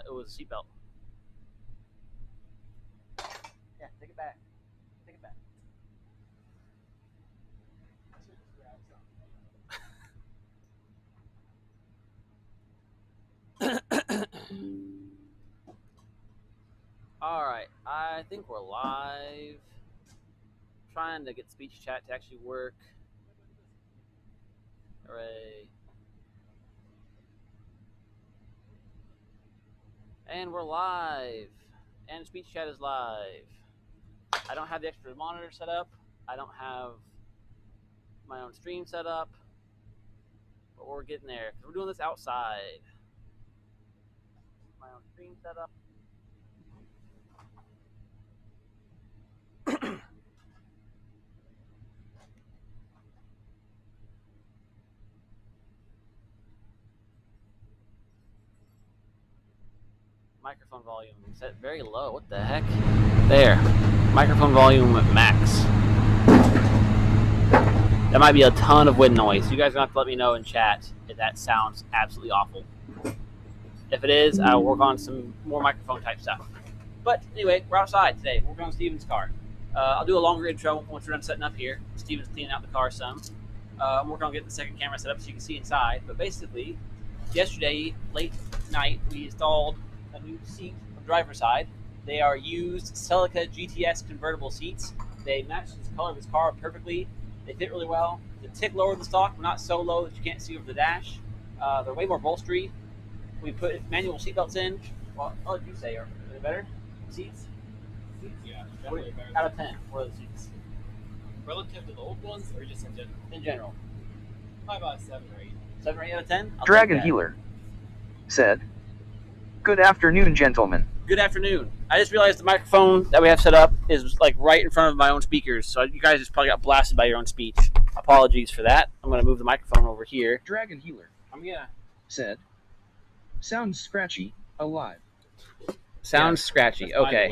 It was a seatbelt. Yeah, take it back. Take it back. All right, I think we're live. Trying to get speech chat to actually work. Hooray. And we're live. And speech chat is live. I don't have the extra monitor set up. I don't have my own stream set up. But we're getting there. We're doing this outside. My own stream set up. Microphone volume set very low. What the heck? There. Microphone volume max. That might be a ton of wind noise. You guys are going to have to let me know in chat if that sounds absolutely awful. If it is, I'll work on some more microphone type stuff. But anyway, we're outside today. We're going to Steven's car. I'll do a longer intro once we're done setting up here. Steven's cleaning out the car some. I'm working on getting the second camera set up so you can see inside. But basically, yesterday, late night, we installed a new seat on the driver's side. They are used Celica GTS convertible seats. They match the color of his car perfectly. They fit really well. They're a tick lower than stock, but not so low that you can't see over the dash. They're way more bolstery. We put manual seatbelts in. Well, what did you say? Are they better? Seats? Yeah, definitely better. Out of 10, what are the seats? Relative to the old ones, or just in general? In general. Probably about 7 or 8. 7 or 8 out of 10? Dragon Healer said, "Good afternoon, gentlemen." Good afternoon. I just realized the microphone that we have set up is like right in front of my own speakers, so you guys just probably got blasted by your own speech. Apologies for that. I'm going to move the microphone over here. Dragon Healer said, "Sounds scratchy, alive." Sounds scratchy. Okay.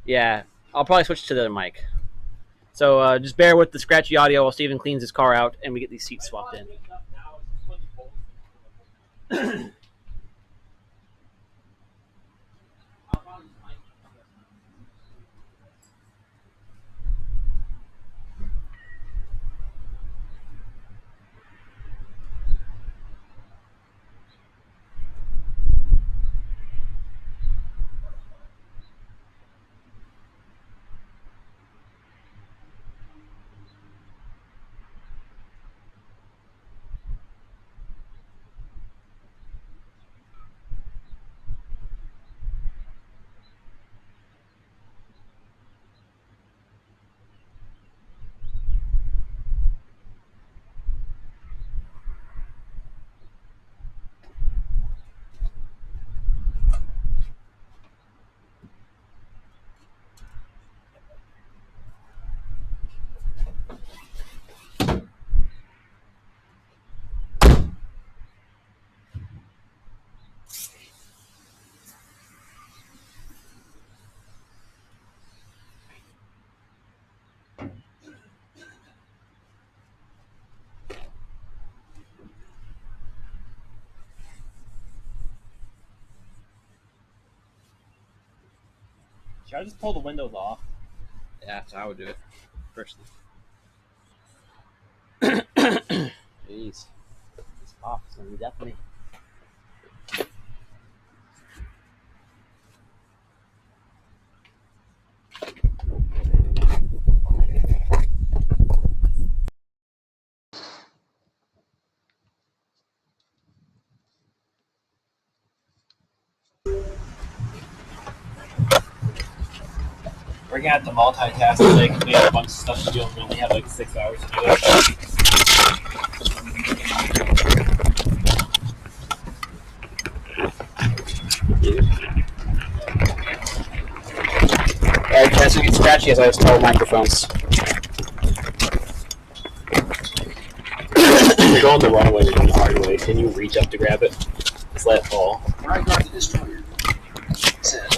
Yeah, I'll probably switch to the other mic. So just bear with the scratchy audio while Steven cleans his car out and we get these seats swapped in. Should I just pull the windows off? Yeah, that's how I would do it. Personally. Jeez. This cough is going to be definitely... We're gonna have to multitask today because we have a bunch of stuff to do and we only have like 6 hours to do it. Alright, guys, we get scratchy as I was told microphones. You're going the wrong way, you're going the hard way. Can you reach up to grab it? Just let it fall. Rygar the Destroyer said,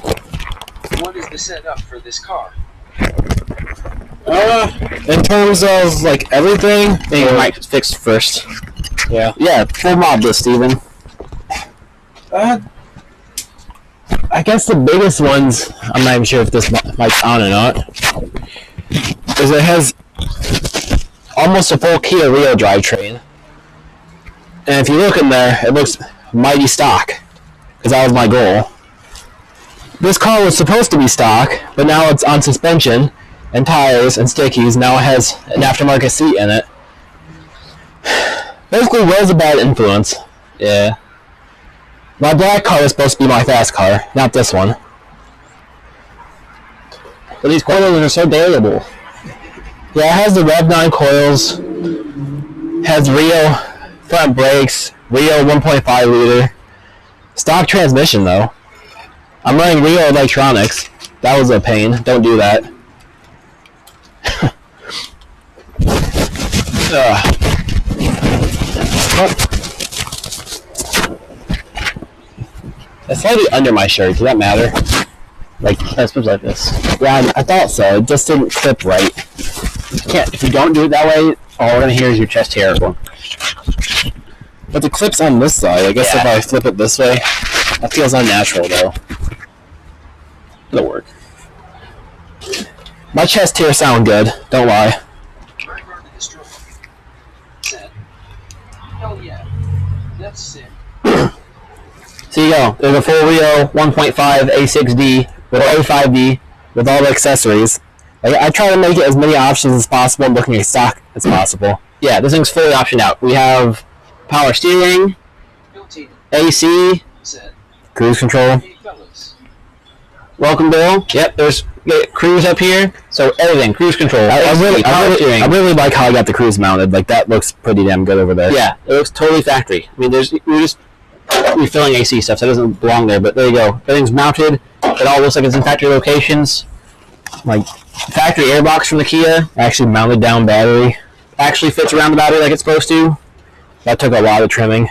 "What is the setup for this car?" In terms of like everything, Maybe your mic fixed first. yeah, full mod list, Steven. I guess the biggest ones, I'm not even sure if this mic's on or not, is it has almost a full Kia Rio drivetrain. And if you look in there, it looks mighty stock, because that was my goal. This car was supposed to be stock, but now it's on suspension and tires and stickies. Now it has an aftermarket seat in it. Basically, Will's a bad influence. Yeah. My black car was supposed to be my fast car, not this one. But these coils are so durable. Yeah, it has the Rev 9 coils, has Rio front brakes, Rio 1.5 liter. Stock transmission though. I'm running Rio electronics. That was a pain. Don't do that. It's slightly under my shirt. Does that matter? Like, I suppose like this. Yeah, I thought so. It just didn't clip right. Can't. If you don't do it that way, all we're gonna hear is your chest hair going. But the clip's on this side. I guess if I flip it this way, that feels unnatural though. It'll work. My chest hair sound good. Don't lie. Hell yeah. That's sick. So you go. There's a full Rio 1.5 A6D with A5D with all the accessories. I try to make it as many options as possible and looking as stock as possible. Yeah, this thing's fully optioned out. We have power steering, AC, cruise control. Welcome, Bill. Yep, there's cruise up here. So everything, cruise control. I really like how I got the cruise mounted. Like that looks pretty damn good over there. Yeah, it looks totally factory. I mean, we're just refilling AC stuff, so it doesn't belong there. But there you go. Everything's mounted. It all looks like it's in factory locations. Like factory airbox from the Kia. Actually mounted down battery. Actually fits around the battery like it's supposed to. That took a lot of trimming.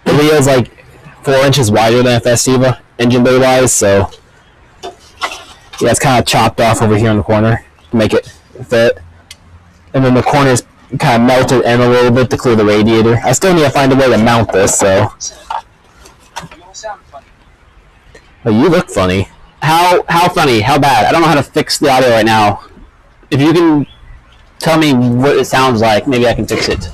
The Rio's like 4 inches wider than a Festiva, engine bay wise, so yeah, it's kind of chopped off over here in the corner to make it fit. And then the corner's kind of melted in a little bit to clear the radiator. I still need to find a way to mount this, so. Oh, you look funny. How funny? How bad? I don't know how to fix the audio right now. If you can tell me what it sounds like, maybe I can fix it.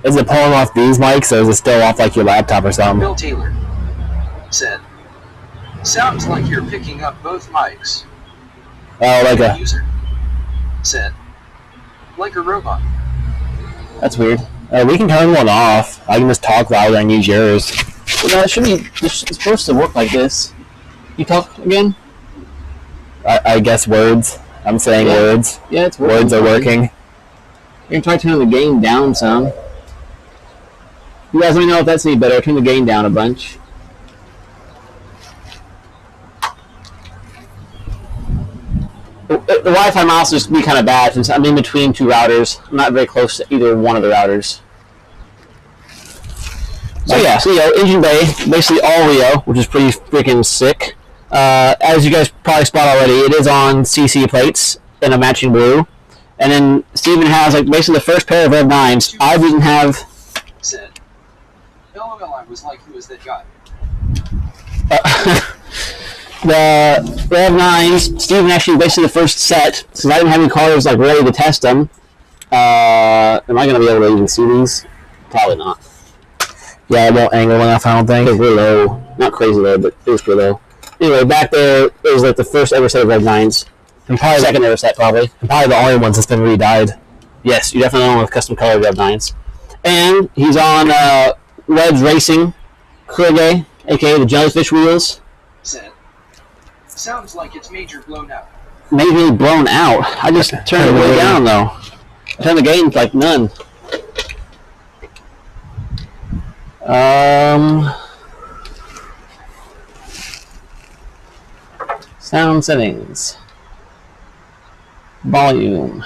Is it pulling off these mics, or is it still off like your laptop or something? Bill Taylor said, "Sounds like you're picking up both mics." Oh, like The a... user said, "Like a robot." That's weird. We can turn one off. I can just talk louder and use yours. Well, no, it should be. It's supposed to work like this. You talk again? I guess words. I'm saying words. Yeah, it's working. Words are working. You can try turning the gain down some. You guys let me know if that's any better. Turn the gain down a bunch. The Wi-Fi mouse is be kind of bad since I'm in between two routers. I'm not very close to either one of the routers. So yeah, engine bay, basically all Rio, which is pretty freaking sick. As you guys probably spot already, it is on CC plates in a matching blue. And then Steven has like basically the first pair of Rev 9s. I didn't have. Said, LOL, I was like, who is that guy? The Rev 9s, Steven actually basically the first set, since I didn't have any cars like ready to test them. Am I going to be able to even see these? Probably not. Yeah, I won't angle enough, I don't think. It's really low. Not crazy low, but it was pretty low. Anyway, back there, it was like the first ever set of Rev 9s. And probably Second ever set, probably. And probably the only ones that's been re-dyed. Yes, you definitely own with custom colored Rev 9s. And he's on Red's Racing Kurige, aka the Jellyfish wheels. Said, sounds like it's major blown out. Maybe blown out. I just turned it way down though. I turned the gain like none. Sound settings. Volume.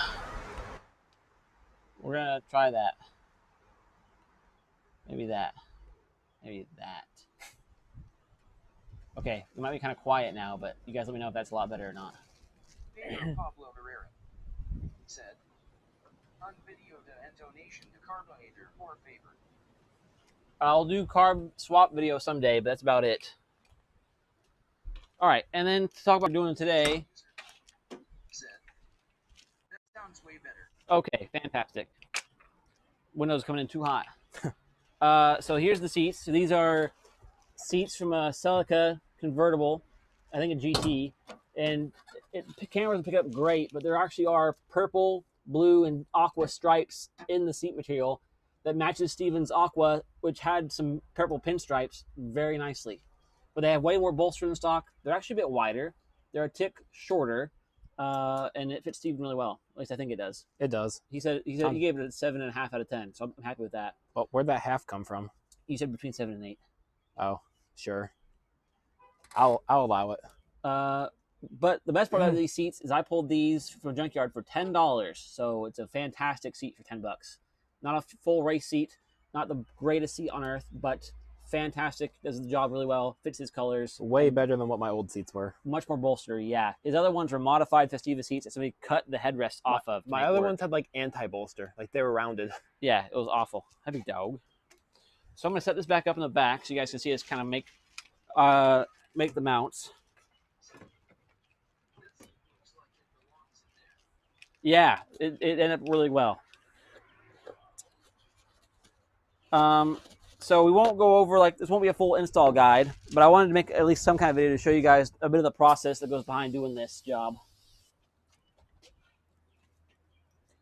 We're gonna try that. Maybe that. Maybe that. Okay, it might be kind of quiet now, but you guys let me know if that's a lot better or not. Pablo Herrera said, on video the intonation to carbonator or favor. I'll do carb swap video someday, but that's about it. All right, and then to talk about doing today. Said. That sounds way better. Okay, fantastic. Windows coming in too hot. So here's the seats. So these are seats from a Celica convertible, I think a GT, and camera doesn't pick up great, but there actually are purple, blue, and aqua stripes in the seat material that matches Steven's Aqua, which had some purple pinstripes very nicely. But they have way more bolster in stock. They're actually a bit wider. They're a tick shorter, and it fits Steven really well. At least I think it does. It does. He said he gave it a 7.5 out of 10, so I'm happy with that. Well, where'd that half come from? You said between 7 and 8. Oh, sure. I'll allow it. But the best part of these seats is I pulled these from a junkyard for $10, so it's a fantastic seat for $10. Not a full race seat, not the greatest seat on earth, but fantastic. Does the job really well. Fits his colors. Way better than what my old seats were. Much more bolster, yeah. His other ones were modified Festiva seats that somebody cut the headrest off of. My other ones had like anti-bolster, like they were rounded. Yeah, it was awful. Heavy dog. So I'm gonna set this back up in the back so you guys can see us kind of make the mounts. Yeah, it ended up really well. So we won't go over, like, this won't be a full install guide, but I wanted to make at least some kind of video to show you guys a bit of the process that goes behind doing this job.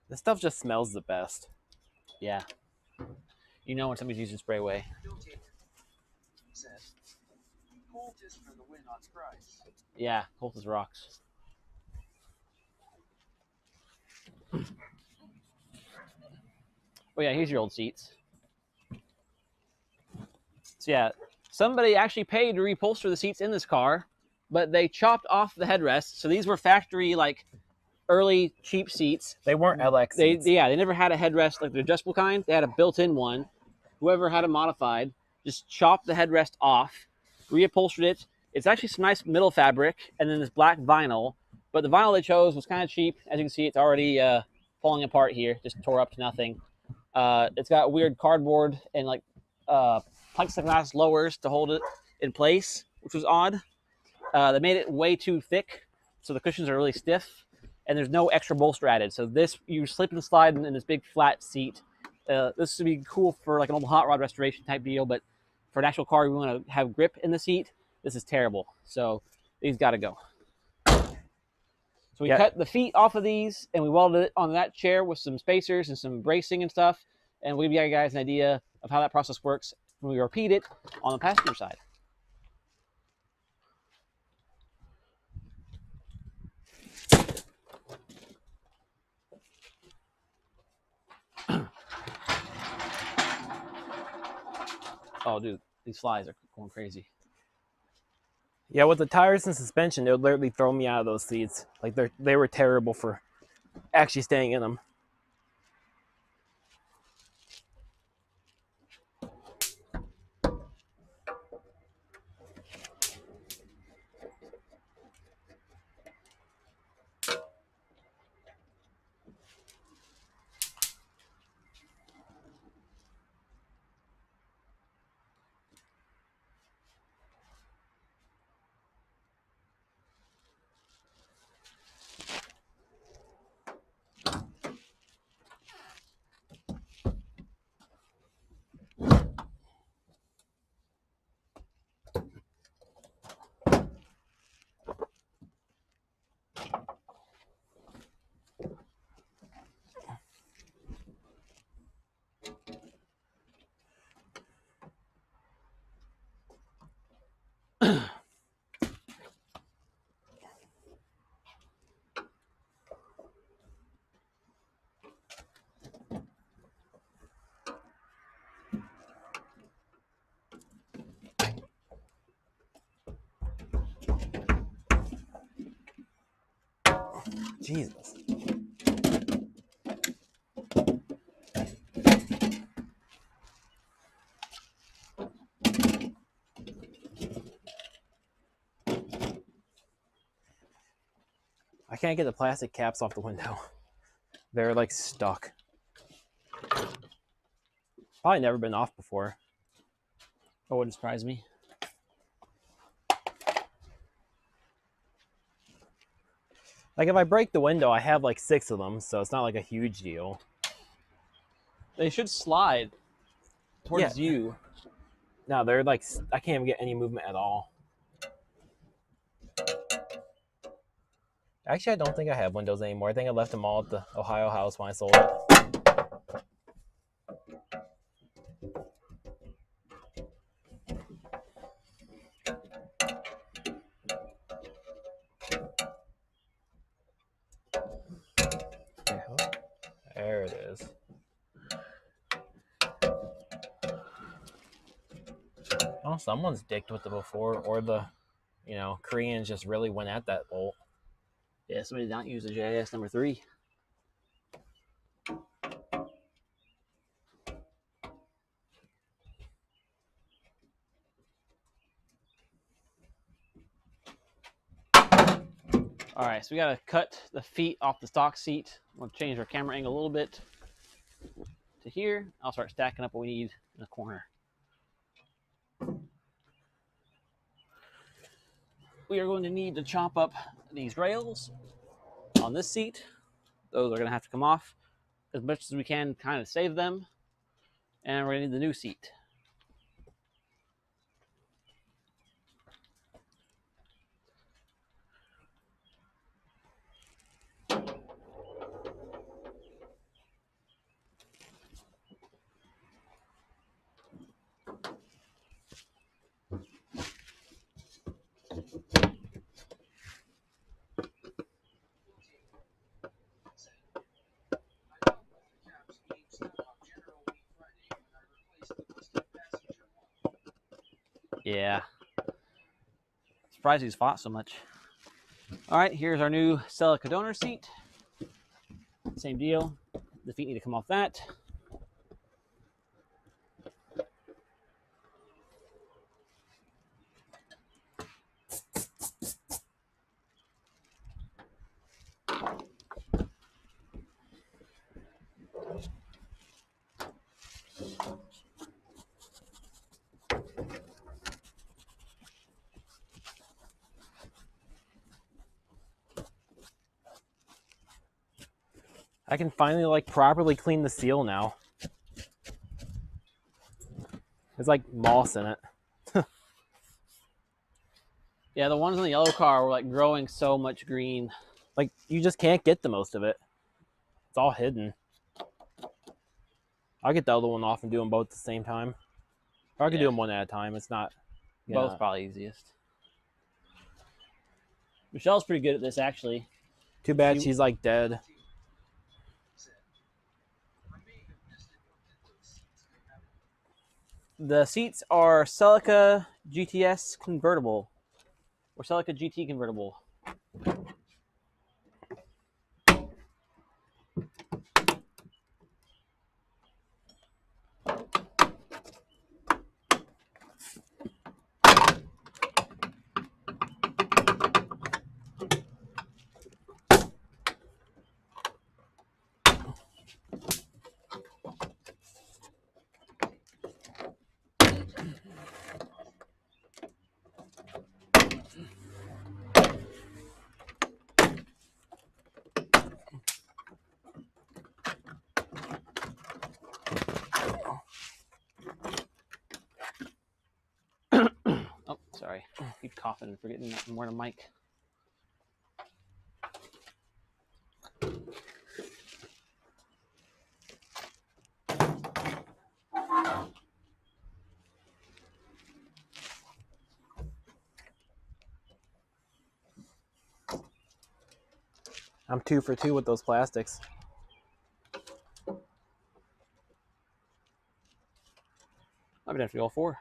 This stuff just smells the best. Yeah. You know when somebody's using spray way. Said. Colt is for the win on price. Yeah, Colt is rocks. Oh yeah, here's your old seats. So yeah, somebody actually paid to reupholster the seats in this car, but they chopped off the headrests. So these were factory, like, early cheap seats. They weren't LX seats. They never had a headrest like the adjustable kind. They had a built-in one. Whoever had it modified just chopped the headrest off, reupholstered it. It's actually some nice middle fabric, and then this black vinyl. But the vinyl they chose was kind of cheap. As you can see, it's already falling apart here. Just tore up to nothing. It's got weird cardboard and like plexiglass lowers to hold it in place, which was odd. They made it way too thick, so the cushions are really stiff, and there's no extra bolster added. So this, you slip and slide in this big flat seat. This would be cool for like an old hot rod restoration type deal, but for an actual car, we want to have grip in the seat. This is terrible. So these got to go. So we cut the feet off of these, and we welded it on that chair with some spacers and some bracing and stuff. And we'll give you guys an idea of how that process works when we repeat it on the passenger side. Oh, dude, these flies are going crazy. Yeah, with the tires and suspension, it would literally throw me out of those seats. Like they were terrible for actually staying in them. Jesus. I can't get the plastic caps off the window. They're like stuck. Probably never been off before. That wouldn't surprise me. Like if I break the window, I have like 6 of them, so it's not like a huge deal. They should slide towards you. No, they're like, I can't even get any movement at all. Actually, I don't think I have windows anymore. I think I left them all at the Ohio house when I sold it. There it is. Oh, someone's dicked with it before, or the, Koreans just really went at that bolt. Yeah, somebody did not use the JIS number 3. All right, so we got to cut the feet off the stock seat. We'll change our camera angle a little bit to here. I'll start stacking up what we need in the corner. We are going to need to chop up these rails on this seat. Those are going to have to come off as much as we can, kind of save them. And we're going to need the new seat. Yeah. Surprised he's fought so much. All right, here's our new Celica donor seat. Same deal. The feet need to come off that. I can finally like properly clean the seal now. There's like moss in it. Yeah, the ones in the yellow car were like growing so much green. Like you just can't get the most of it. It's all hidden. I'll get the other one off and do them both at the same time. Or I could do them one at a time. It's not. Both probably easiest. Michelle's pretty good at this, actually. Too bad she's like dead. The seats are Celica GTS convertible, or Celica GT convertible. Oh, sorry. Keep coughing and forgetting I'm wearing a mic. I'm 2 for 2 with those plastics. I've been after all 4.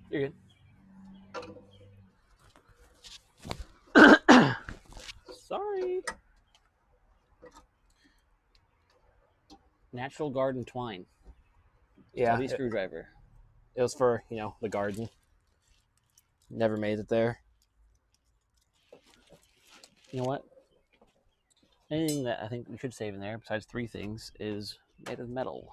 You're good. Sorry. Natural garden twine. Yeah, Heavy screwdriver. it was for, the garden. Never made it there. You know what? Anything that I think we should save in there, besides 3 things, is made of metal.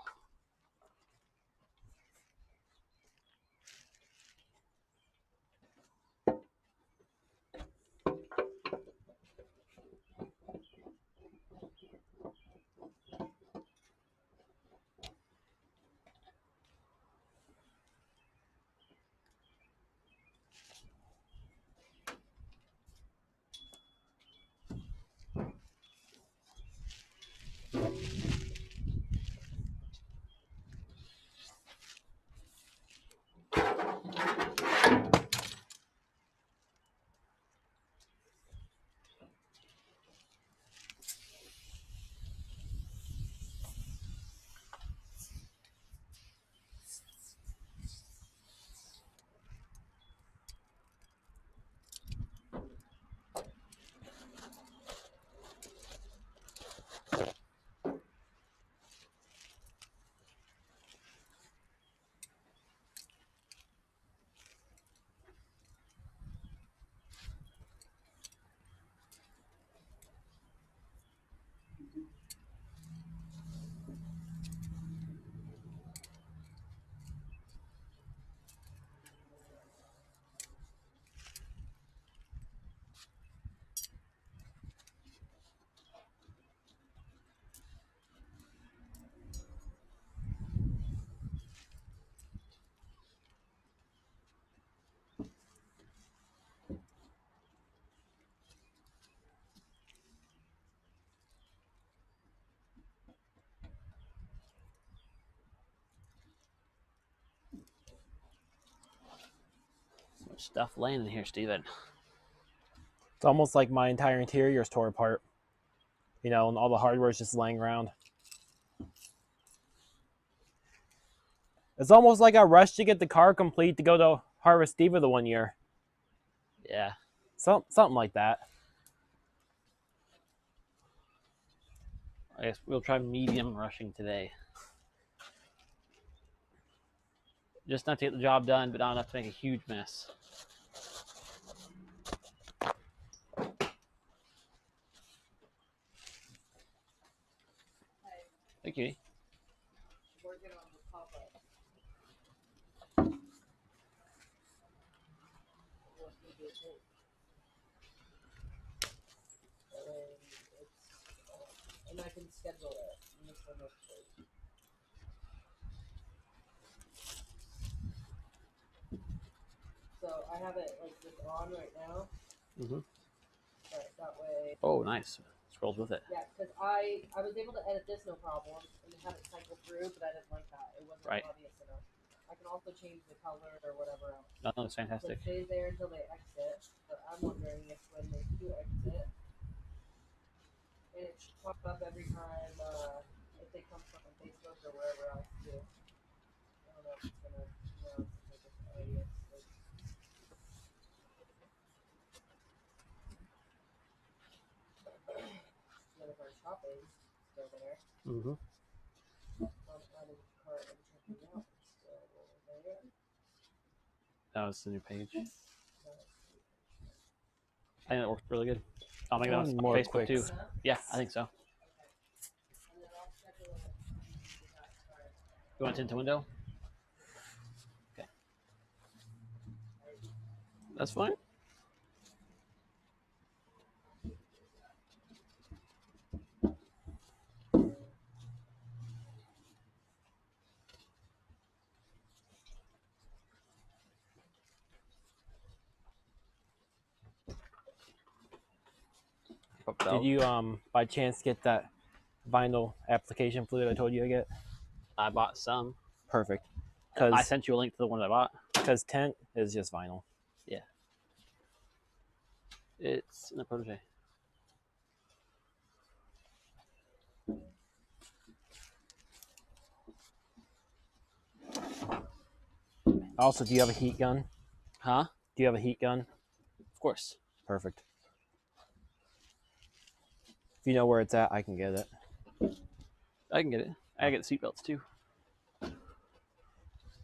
So much stuff laying in here, Steven. It's almost like my entire interior is tore apart. And all the hardware is just laying around. It's almost like I rushed to get the car complete to go to Festiva the one year. Yeah. Something like that. I guess we'll try medium rushing today. Just not to get the job done, but not enough to make a huge mess. Thank you. Working on the pop-up. And I can schedule it. So I have it like just on right now. Mm-hmm. But that way. Oh, nice. Scrolls with it. Yeah, because I was able to edit this no problem and have it cycle through, but I didn't like that. It wasn't Right. obvious enough. I can also change the color or whatever else. No, that's So fantastic. it stays there until they exit. But I'm wondering if when they do exit, and it should pop up every time if they come from Facebook or wherever else too. I don't know if it's gonna, it's like an idea. Then if our shopping still there, Mm-hmm. added cart and checking out still there. That was the new page. I think that worked really good. I'll make that on More Facebook quick. too. Yeah, I think so. And then I'll schedule it. You want to tint the window? Okay. That's fine. Did you by chance get that vinyl application fluid I told you to get? I bought some. Perfect. I Because sent you a link to the one I bought. tent is just vinyl. Yeah. It's in the protege. Also, do you have a heat gun? Huh? Do you have a heat gun? Of course. Perfect. If you know where it's at, I can get it. I can get it. I gotta get the seatbelts too.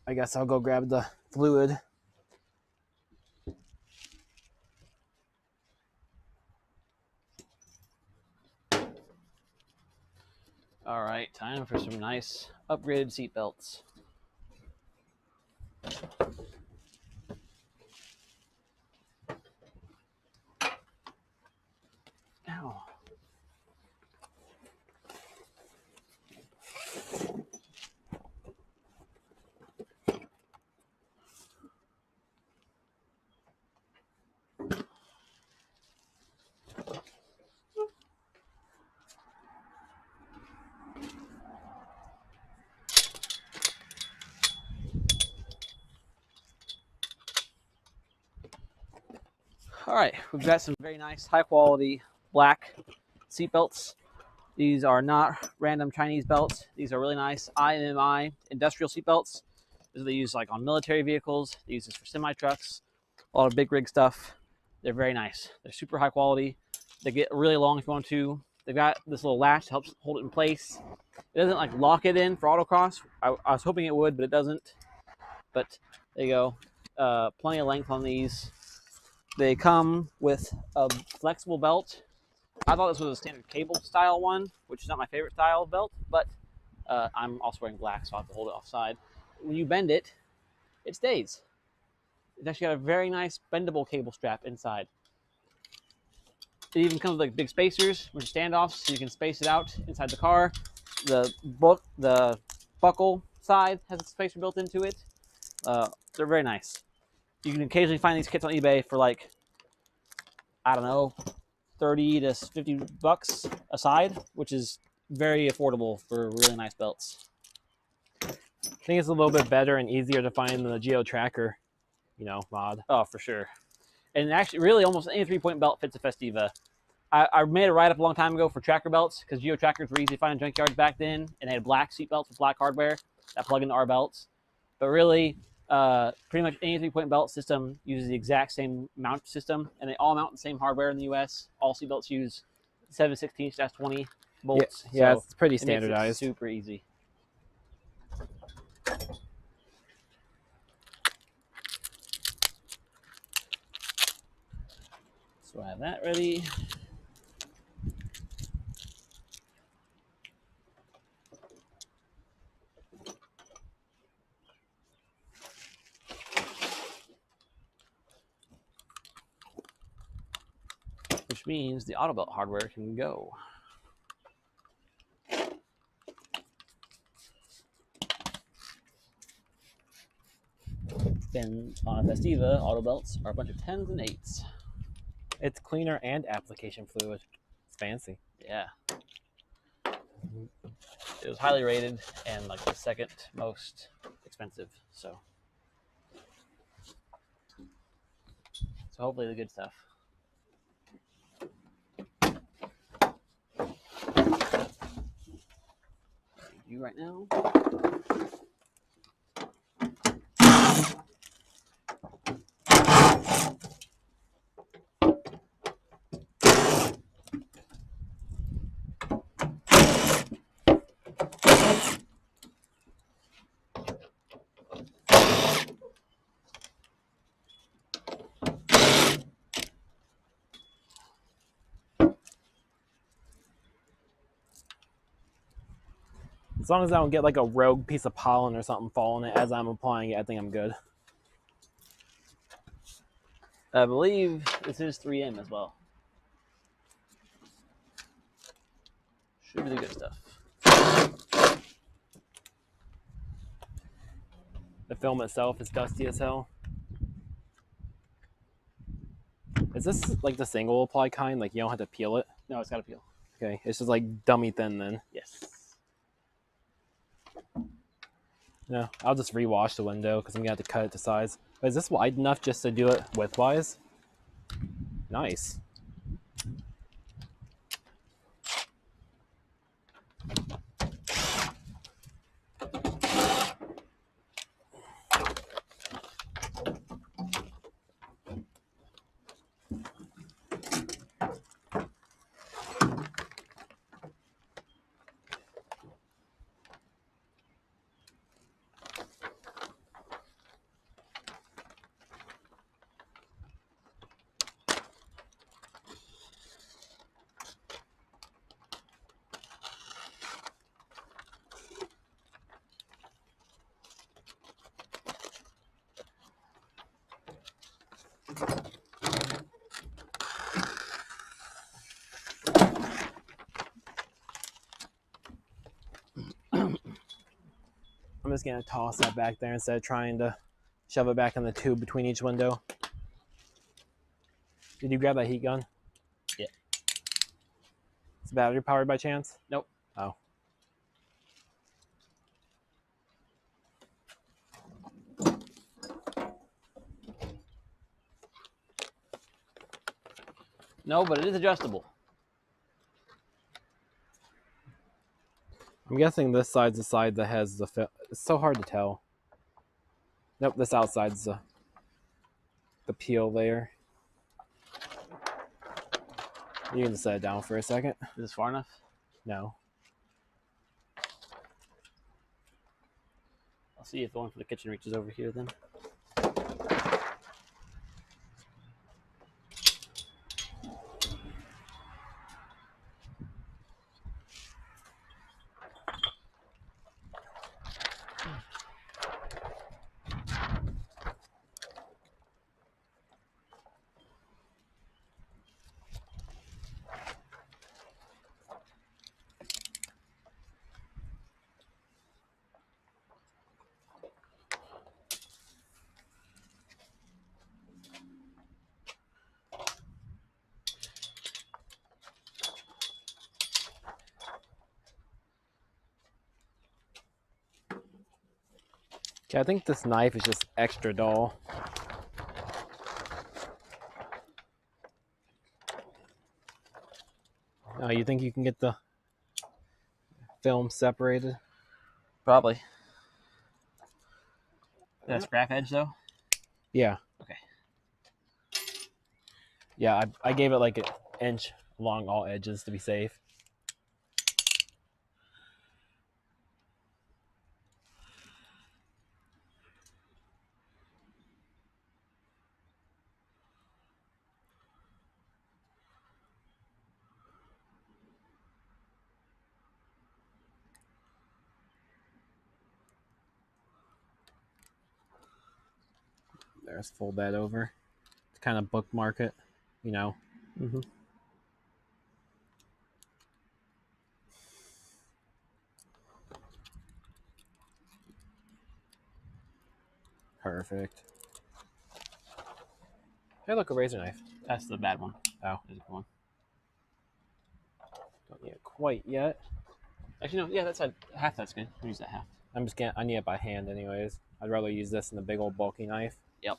I guess I'll go grab the fluid. All right, time for some nice upgraded seatbelts. Ow. All right, we've got some very nice, high quality black seatbelts. These are not random Chinese belts. These are really nice IMI industrial seatbelts. These they use like on military vehicles. They use this for semi trucks, a lot of big rig stuff. They're very nice. They're super high quality. They get really long if you want to. They've got this little latch that helps hold it in place. It doesn't like lock it in for autocross. I was hoping it would, but it doesn't. But there you go. Plenty of length on these. They come with a flexible belt. I thought this was a standard cable style one, which is not my favorite style of belt, but I'm also wearing black, so I have to hold it offside. When you bend it, it stays. It's actually got a very nice bendable cable strap inside. It even comes with like big spacers, which are standoffs, so you can space it out inside the car. The buckle side has a spacer built into it. They're very nice. You can occasionally find these kits on eBay for like, I don't know, 30 to 50 bucks a side, which is very affordable for really nice belts. I think it's a little bit better and easier to find than the Geo Tracker, mod. Oh, for sure. And actually, really, almost any 3-point belt fits a Festiva. I made a write-up a long time ago for tracker belts because Geo Trackers were easy to find in junkyards back then, and they had black seat belts with black hardware that plug into our belts. But really, pretty much any 3-point belt system uses the exact same mount system, and they all mount the same hardware in the U.S. All seat belts use 7/16/20 bolts. Yeah, so it's pretty it makes it standardized. super easy. So I have that ready. Which means the auto belt hardware can go. Then on a Festiva, auto belts are a bunch of 10s and 8s. It's cleaner and application fluid. It's fancy. Yeah. It was highly rated and like the second most expensive. So hopefully the good stuff. You right now. As long as I don't get like a rogue piece of pollen or something falling it as I'm applying it, I think I'm good. I believe this is 3M as well. Should be the good stuff. The film itself is dusty as hell. Is this like the single apply kind? Like you don't have to peel it? No, it's got to peel. Okay, it's just like dummy thin then. Yes. No, I'll just rewash the window because I'm gonna have to cut it to size. But is this wide enough just to do it widthwise? Nice. I'm just gonna toss that back there instead of trying to shove it back in the tube between each window. Did you grab that heat gun? Yeah. Is the battery powered by chance? Nope. Oh. No, but it is adjustable. I'm guessing this side's the side that has the it's so hard to tell. Nope, this outside's the peel layer. You can set it down for a second. Is this far enough? No. I'll see if the one for the kitchen reaches over here then. Okay, I think this knife is just extra dull. You think you can get the film separated? Probably. That scrap edge though? Yeah. Okay. Yeah, I gave it like an inch along all edges to be safe. There's fold that over to kind of bookmark it, you know. Mm-hmm. Perfect. Hey, look, a razor knife. That's the bad one. Oh, There's a good one. don't need it quite yet. Actually, no. Yeah, that's half. That's good. We'll use that half. I need it by hand anyways. I'd rather use this than the big old bulky knife. Yep.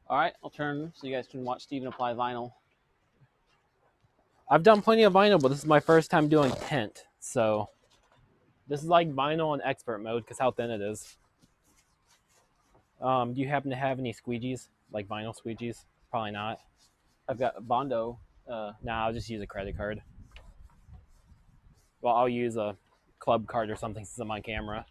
All right, I'll turn so you guys can watch Steven apply vinyl. I've done plenty of vinyl, but this is my first time doing tint. So this is like vinyl in expert mode because how thin it is. Do you happen to have any squeegees, like vinyl squeegees? Probably not. I've got Bondo. Nah, I'll just use a credit card. Well, I'll use a club card or something since I'm on camera.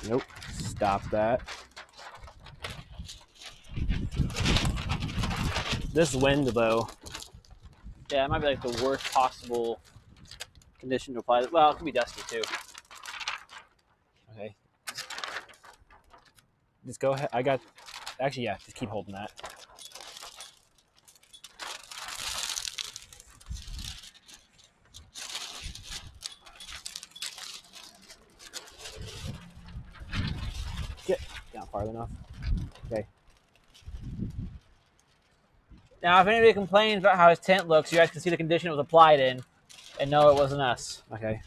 Nope. Stop that. This wind, though. Yeah, it might be like the worst possible condition to apply. Well, it could be dusty too. Okay. Just go ahead. Actually, yeah, just keep holding that. Get down far enough. Okay. Now, if anybody complains about how his tent looks, you guys can see the condition it was applied in, and no, it wasn't us. Okay.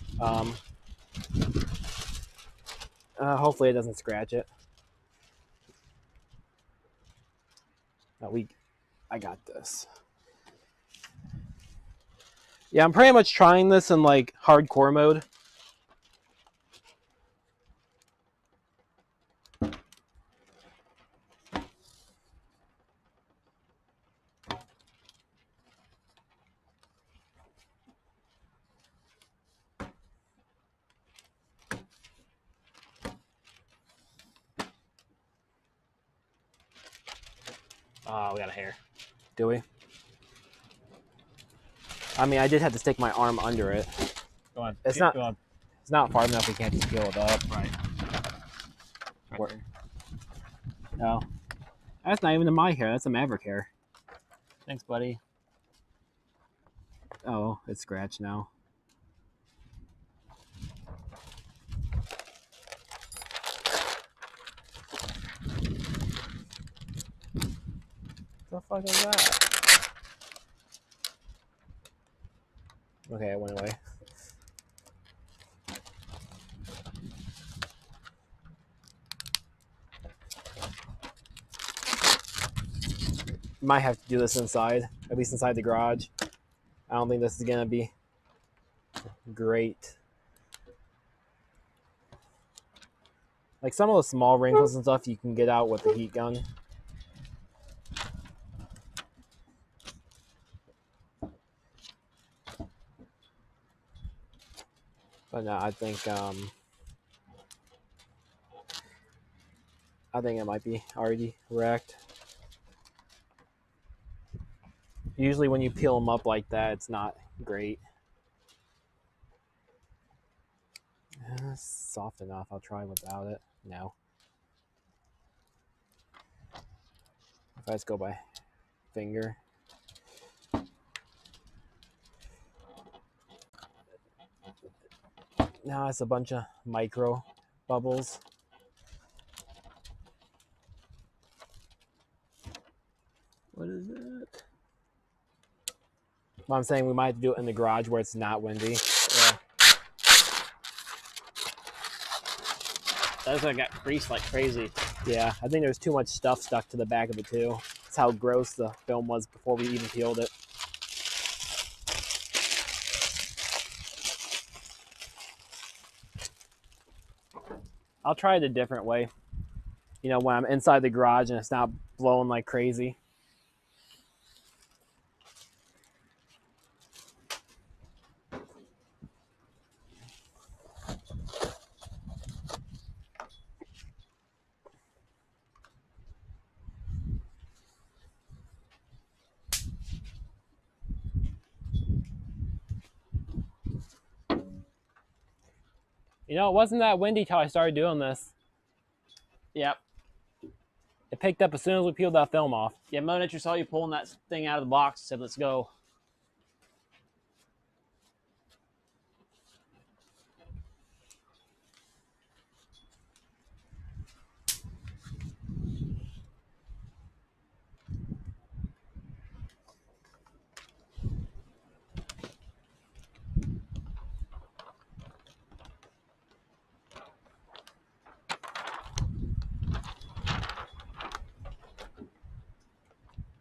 Hopefully it doesn't scratch it. No, I got this. Yeah, I'm pretty much trying this in like hardcore mode. Oh, we got a hair. Do we? I mean, I did have to stick my arm under it. Go on. It's not. It's not far enough. We can't just peel it up. Right. Where- No, that's not even my hair. That's a Maverick hair. Thanks, buddy. Oh, it's scratched now. What the fuck is that? Okay, it went away. Might have to do this inside, at least inside the garage. I don't think this is gonna be great. Like some of the small wrinkles and stuff you can get out with the heat gun. But no, I think it might be already wrecked. Usually when you peel them up like that, it's not great. It's soft enough. I'll try without it. No. If I just go by finger. Now it's a bunch of micro bubbles. What is it? Well, I'm saying we might have to do it in the garage where it's not windy. Yeah. That's why I got greased like crazy. Yeah, I think there's too much stuff stuck to the back of it too. That's how gross the film was before we even peeled it. I'll try it a different way. You know, when I'm inside the garage and it's not blowing like crazy. You know, it wasn't that windy till I started doing this. Yep. It picked up as soon as we peeled that film off. Yeah, Mother Nature saw you pulling that thing out of the box and said, let's go.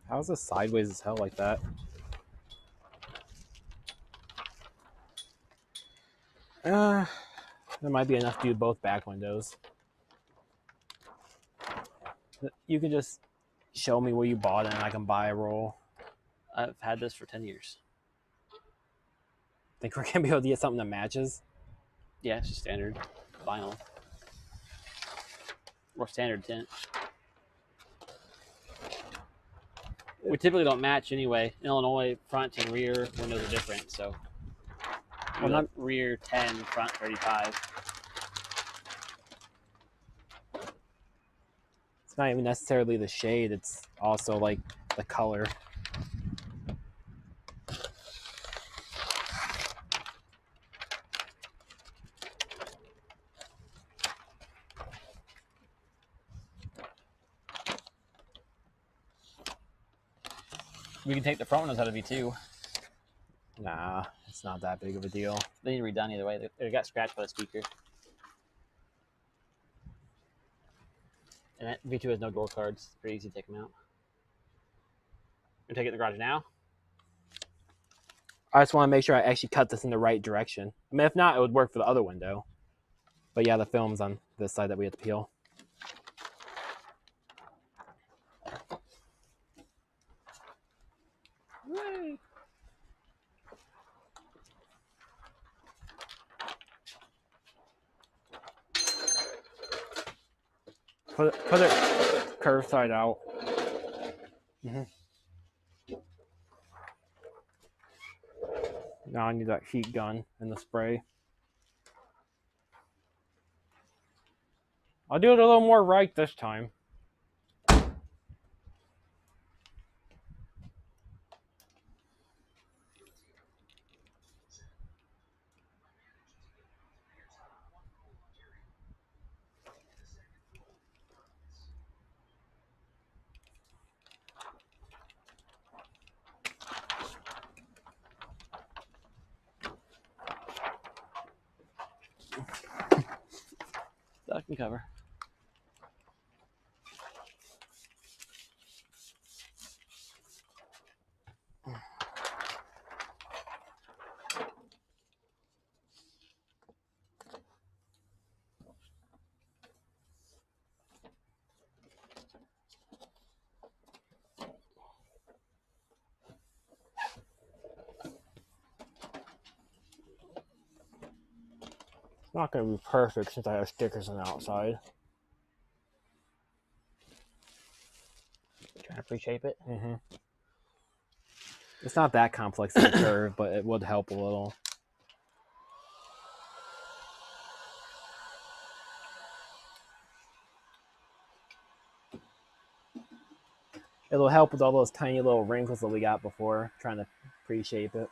How is this sideways as hell like that? There might be enough to do both back windows. You can just show me where you bought it and I can buy a roll. I've had this for 10 years. Think we're gonna be able to get something that matches? Yeah, it's just standard vinyl. Or standard tint. We typically don't match anyway. In Illinois, front and rear windows are different, so. Well, not rear 10, front 35. It's not even necessarily the shade, it's also like the color. We can take the front windows out of you too. Nah, it's not that big of a deal. They need to be redone either way. They got scratched by the speaker. And that V2 has no door cards. It's pretty easy to take them out. You take it in the garage now? I just want to make sure I actually cut this in the right direction. I mean, if not, it would work for the other window. But yeah, the film's on this side that we have to peel. Put it curved side out. Now I need that heat gun and the spray. I'll do it a little more right this time. Duck and cover. It's not going to be perfect since I have stickers on the outside. Trying to pre-shape it. It's not that complex of a curve, but it would help a little. It'll help with all those tiny little wrinkles that we got before, trying to pre-shape it.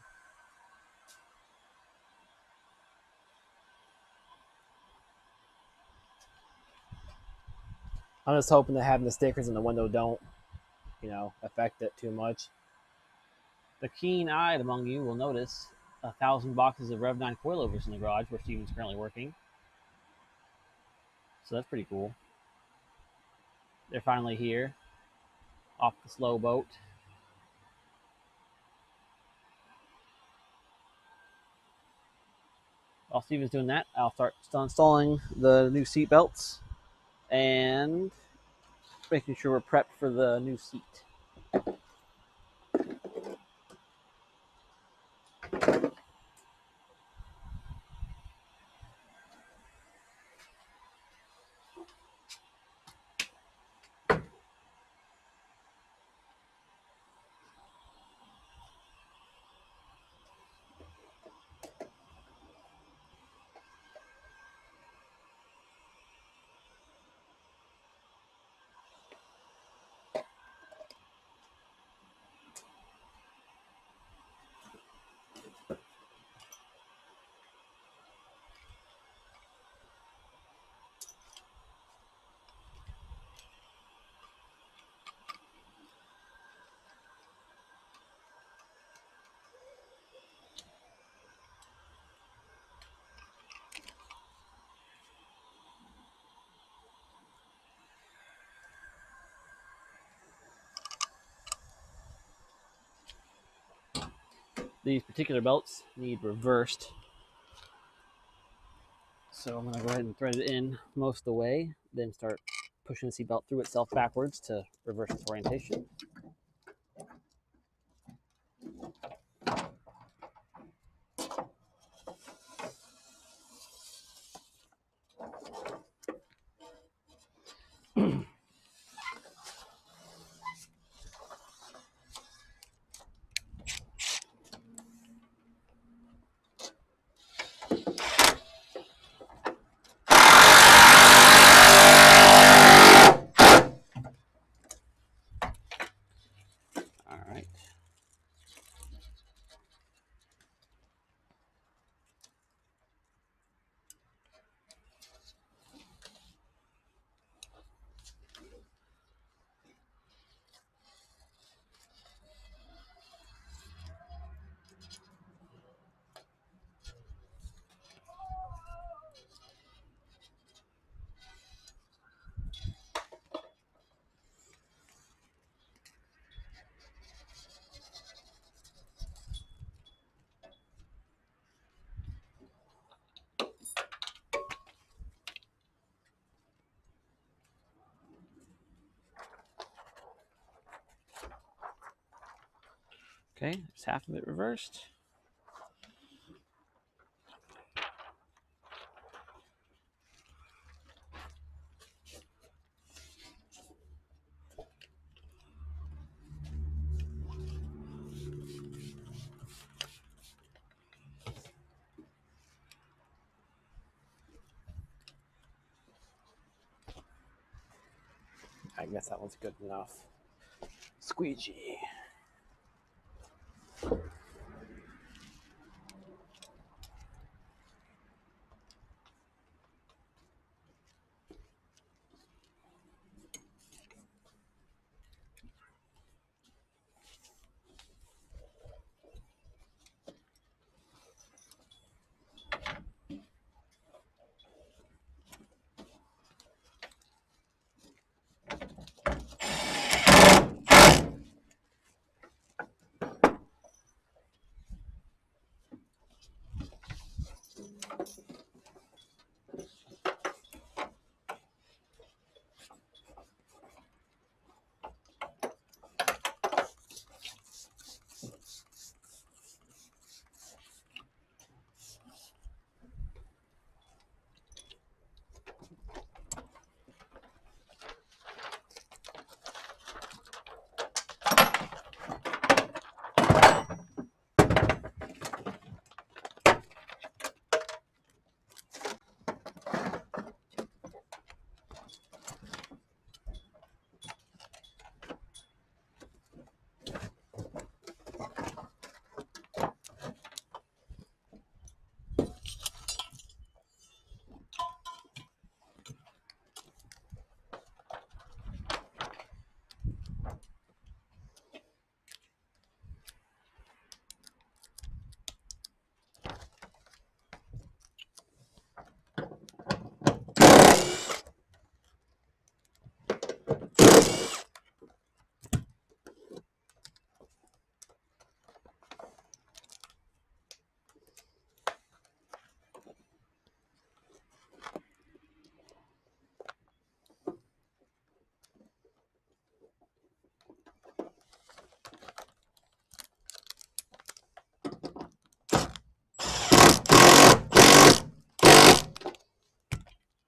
I'm just hoping that having the stickers in the window don't, affect it too much. The keen-eyed among you will notice 1,000 boxes of Rev 9 coilovers in the garage where Steven's currently working. So that's pretty cool. They're finally here, off the slow boat. While Steven's doing that, I'll start installing the new seat belts and making sure we're prepped for the new seat. These particular belts need reversed. So I'm going to go ahead and thread it in most of the way, then start pushing the seat belt through itself backwards to reverse its orientation. Okay, there's half of it reversed. I guess that one's good enough. Squeegee.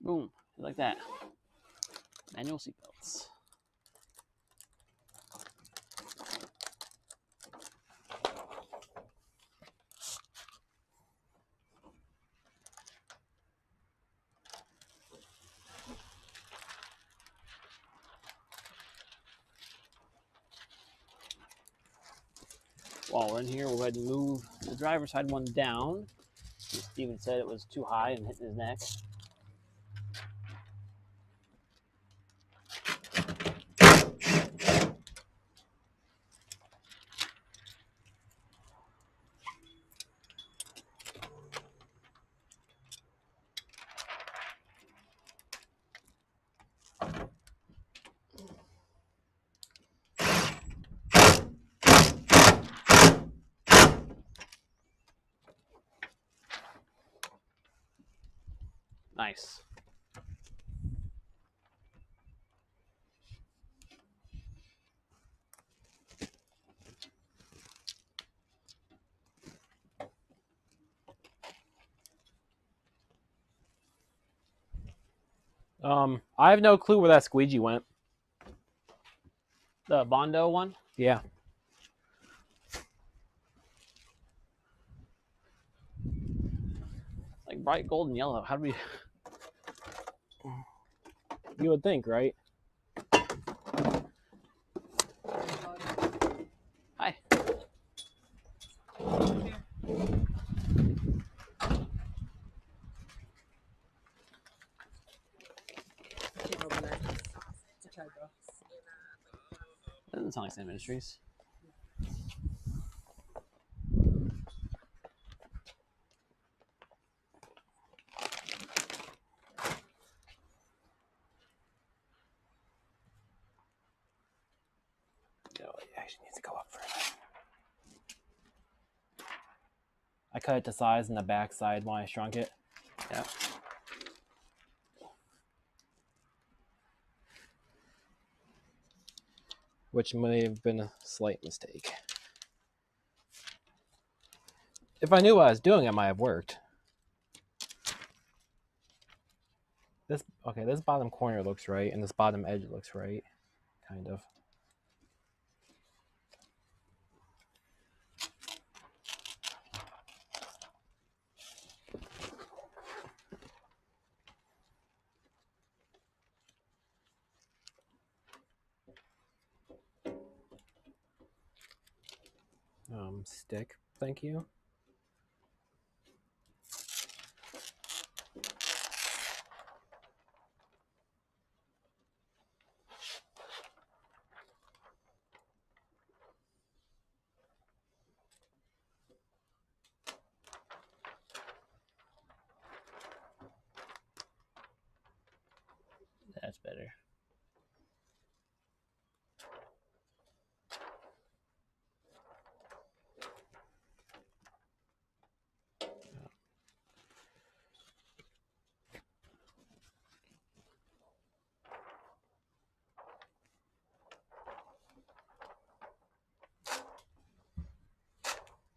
Boom, like that. Manual seatbelts. While we're in here, we'll go ahead and move the driver's side one down. Steven said it was too high and hitting his neck. Nice. I have no clue where that squeegee went. The Bondo one? Yeah. Like bright gold and yellow. How do we... You would think, right? Hi. Doesn't sound like Sam Ministries. No, it actually needs to go up further. I cut it to size in the back side when I shrunk it. Yeah. Which may have been a slight mistake. If I knew what I was doing, it might have worked. This bottom corner looks right, and this bottom edge looks right, kind of. Stick, thank you. That's better.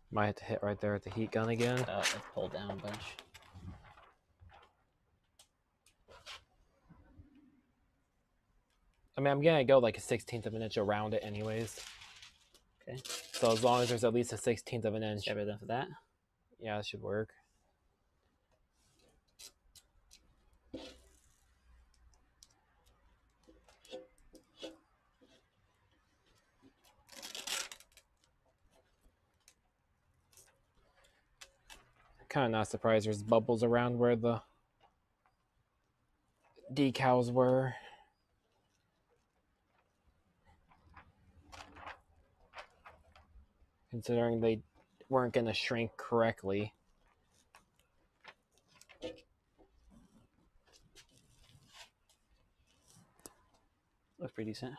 Might have to hit right there at the heat gun again. Let's pull down a bunch. I mean, I'm gonna go like a 1/16 of an inch around it anyways. Okay. So as long as there's at least a 1/16 of an inch. Better than for that. Yeah, that should work. Kind of not surprised there's bubbles around where the decals were. Considering they weren't going to shrink correctly. Looks pretty decent.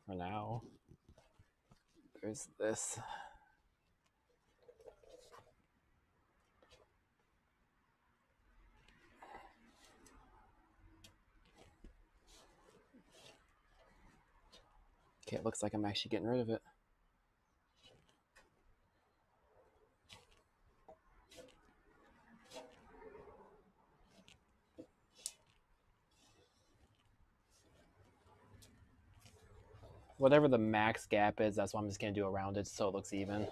For now. There's this. Okay, it looks like I'm actually getting rid of it. Whatever the max gap is, that's what I'm just going to do around it so it looks even.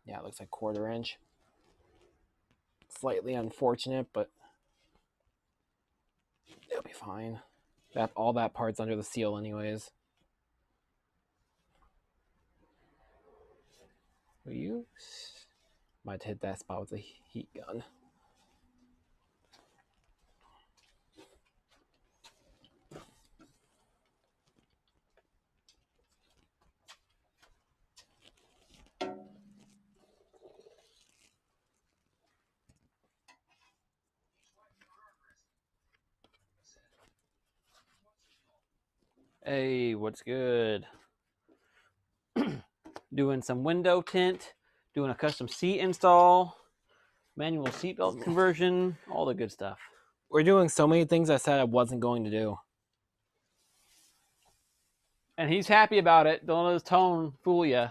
Yeah, it looks like 1/4 inch. Slightly unfortunate, but it'll be fine. All that part's under the seal anyways. Will you? Might hit that spot with a heat gun. Hey, what's good? Doing some window tint, doing a custom seat install, manual seatbelt conversion, all the good stuff. We're doing so many things I said I wasn't going to do. And he's happy about it. Don't let his tone fool you.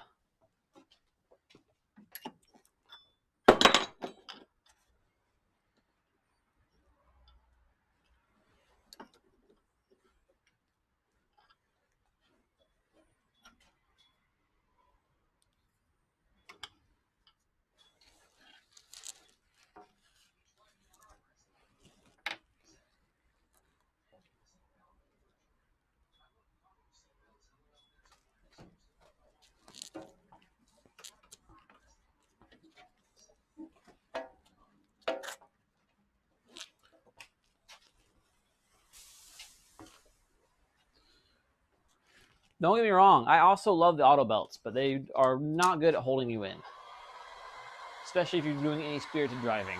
Don't get me wrong. I also love the auto belts, but they are not good at holding you in. Especially if you're doing any spirited driving.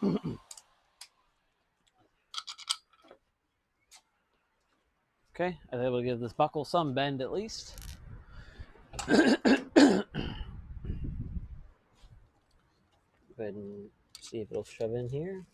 Okay, I was able to give this buckle some bend at least. Go ahead and see if it'll shove in here.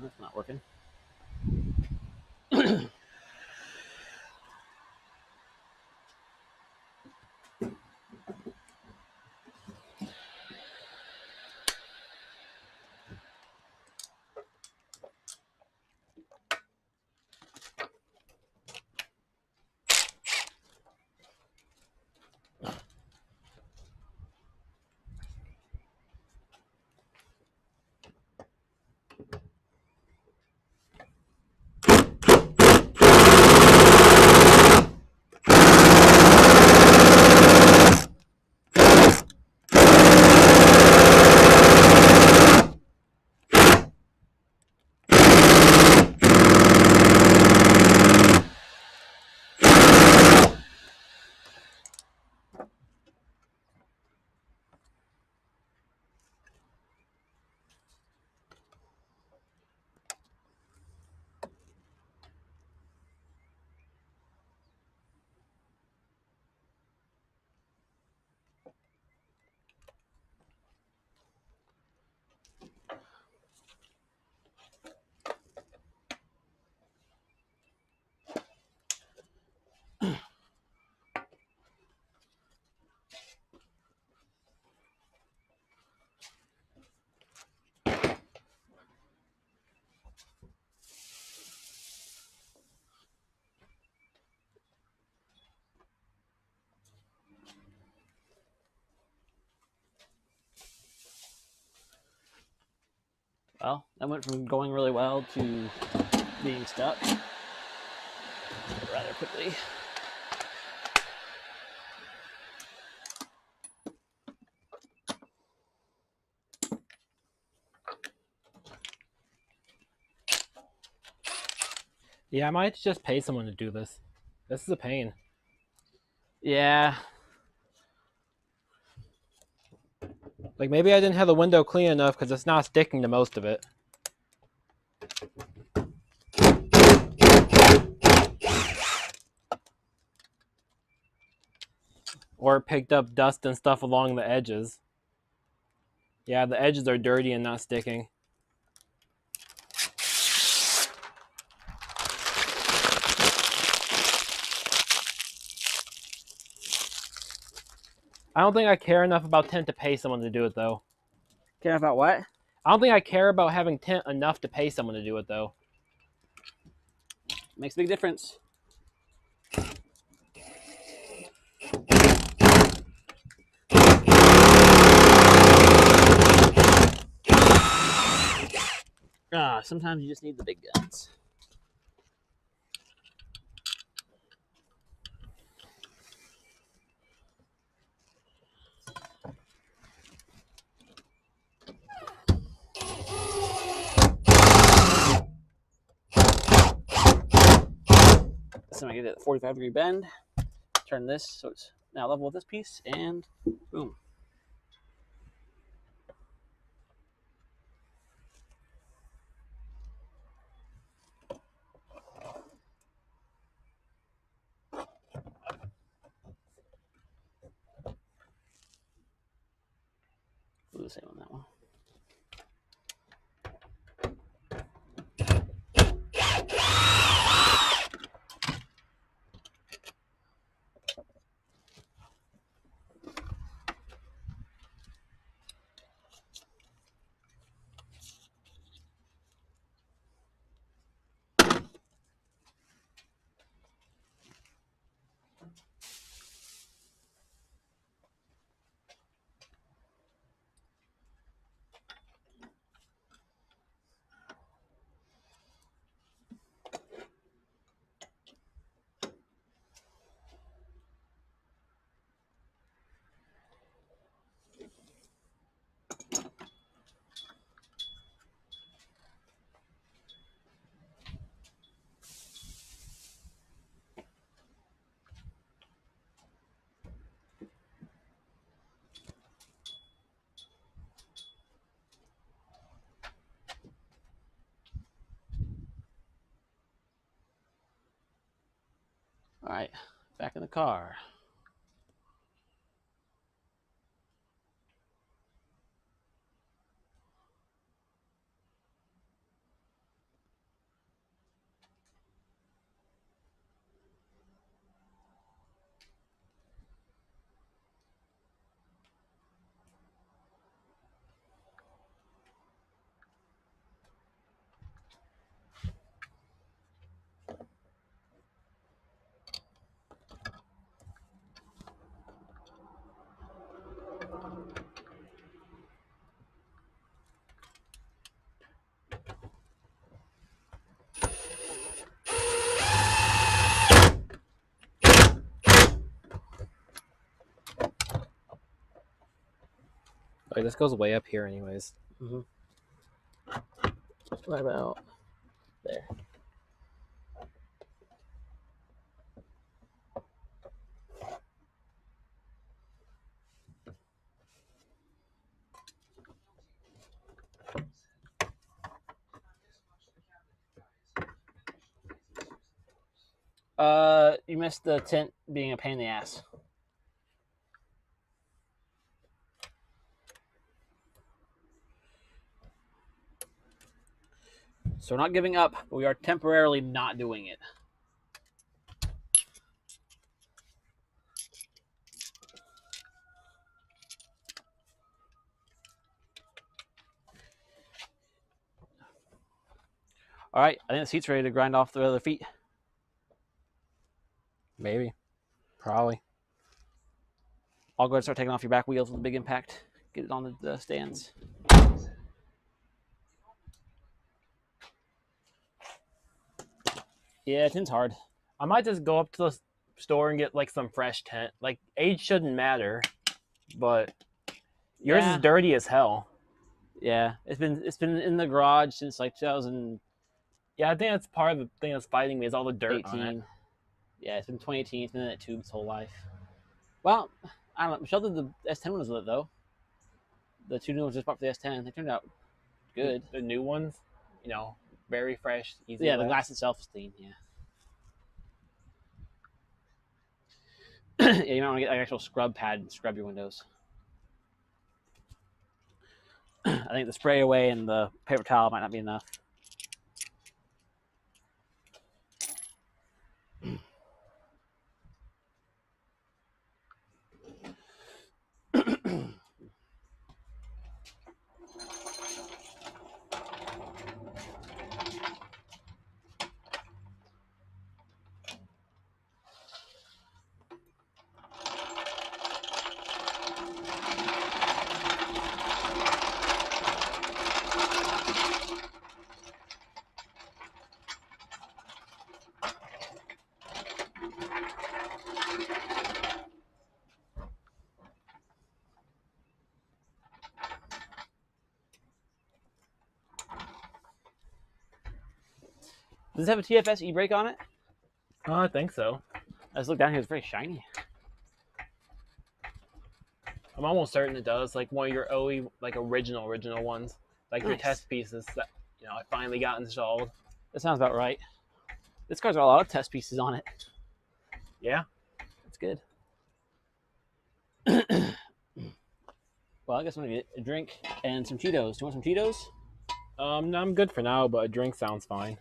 That's not working. Well, that went from going really well to being stuck rather quickly. Yeah, I might just pay someone to do this. This is a pain. Yeah. Like, maybe I didn't have the window clean enough because it's not sticking to most of it. Or it picked up dust and stuff along the edges. Yeah, the edges are dirty and not sticking. I don't think I care enough about tint to pay someone to do it, though. Care about what? I don't think I care about having tint enough to pay someone to do it, though. Makes a big difference. Sometimes you just need the big guns. So I'm gonna get it at 45-degree bend. Turn this so it's now level with this piece, and boom. the same on that one. All right, back in the car. Like, this goes way up here anyways. Mm-hmm. Right about there. You missed the tent being a pain in the ass. So we're not giving up, but we are temporarily not doing it. All right, I think the seat's ready to grind off the other feet. Maybe. Probably. I'll go ahead and start taking off your back wheels with a big impact. Get it on the stands. Yeah, tent's hard. I might just go up to the store and get like some fresh tent. Like, age shouldn't matter, but yours Yeah. is dirty as hell. Yeah, it's been in the garage since like 2018. Yeah, I think that's part of the thing that's fighting me is all the dirt on it. Yeah, it's been 2018. It's been in that tube its whole life. Well, I don't know. Michelle did the S10 ones with it though. The two new ones just bought for the S10. They turned out good. The new ones, you know, very fresh, easy. Yeah, to the laugh. glass itself is clean. Yeah. Yeah, you might want to get like an actual scrub pad and scrub your windows. I think the spray away and the paper towel might not be enough. Does it have a TFS e-brake on it? I think so. I just looked down here; it's very shiny. I'm almost certain it does. Like one of your OE, like original ones, like your Nice. test pieces that I finally got installed. That sounds about right. This car's got a lot of test pieces on it. Yeah. That's good. Well, I guess I'm gonna get a drink and some Cheetos. Do you want some Cheetos? No, I'm good for now, but a drink sounds fine.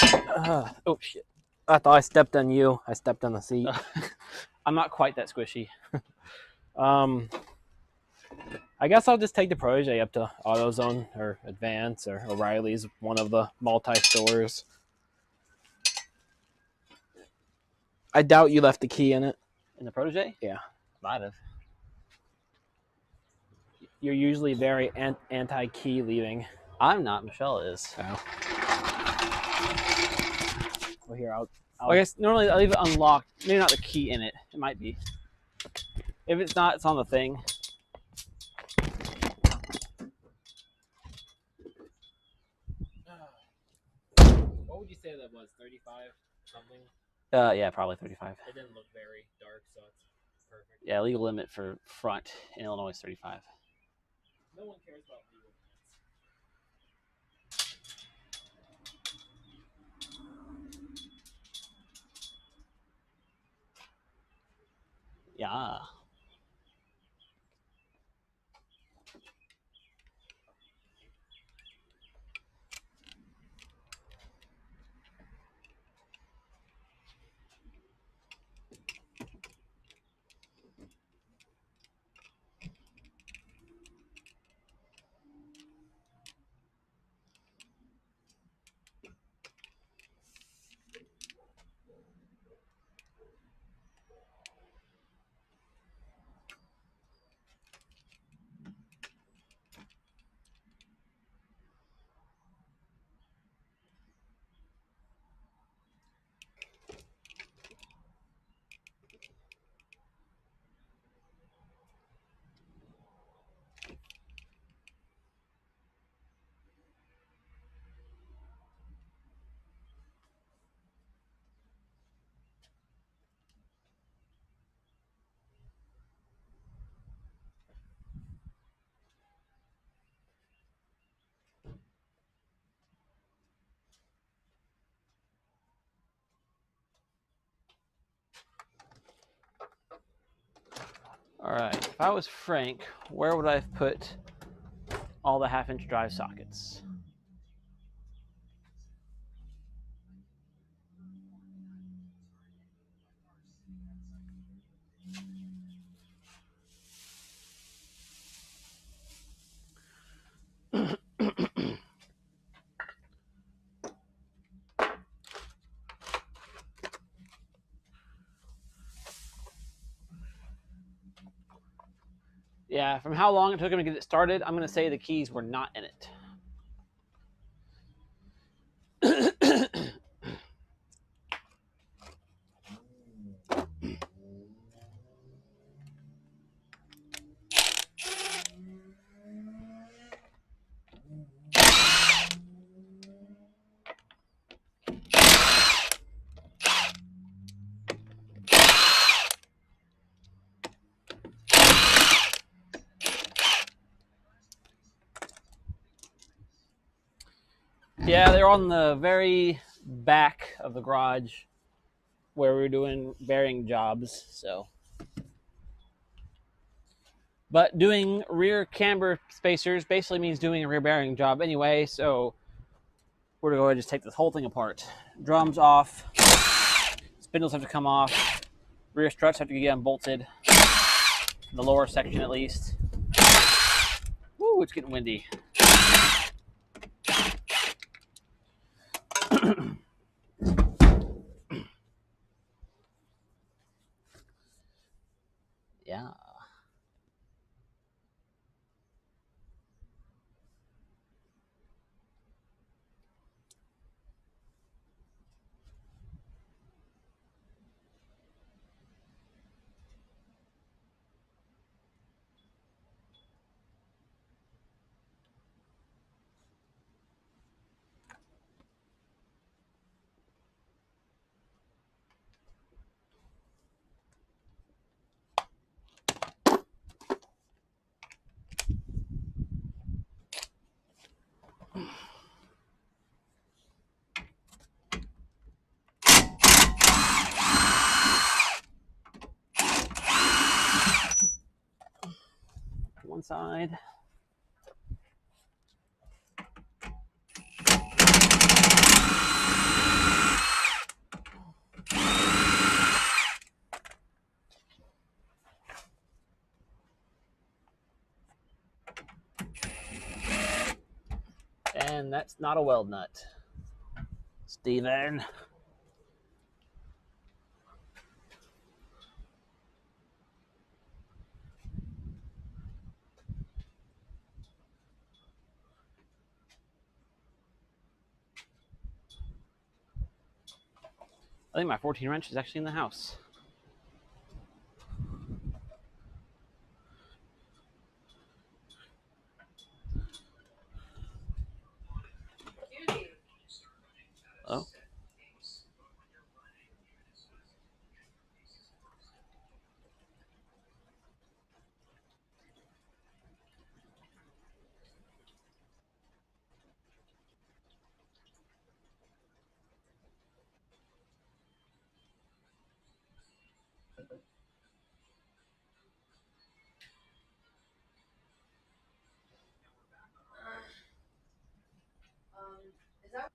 Oh shit! I thought I stepped on you. I stepped on the seat. I'm not quite that squishy. I guess I'll just take the Protege up to AutoZone or Advance or O'Reilly's, one of the multi-stores. I doubt you left the key in it. In the Protege? Yeah. Might have. You're usually very anti-key leaving. I'm not. Michelle is. Oh. Well, here, I'll I guess normally I leave it unlocked. Maybe not the key in it. It might be. If it's not, it's on the thing. What would you say that was? 35 something? Yeah, probably 35. It didn't look very dark, so it's perfect. Yeah, legal limit for front in Illinois is 35. No one cares about legal limits. Yeah. All right. If I was Frank, where would I have put all the half-inch drive sockets? Yeah, from how long it took him to get it started, I'm going to say the keys were not in it. Yeah, they're on the very back of the garage where we're doing bearing jobs, so. But doing rear camber spacers basically means doing a rear bearing job anyway, so we're gonna go ahead and just take this whole thing apart. Drums off, spindles have to come off, rear struts have to get unbolted, the lower section at least. Woo, it's getting windy. Yeah. inside. And that's not a weld nut. Steven. I think my 14 wrench is actually in the house. Oh. Is that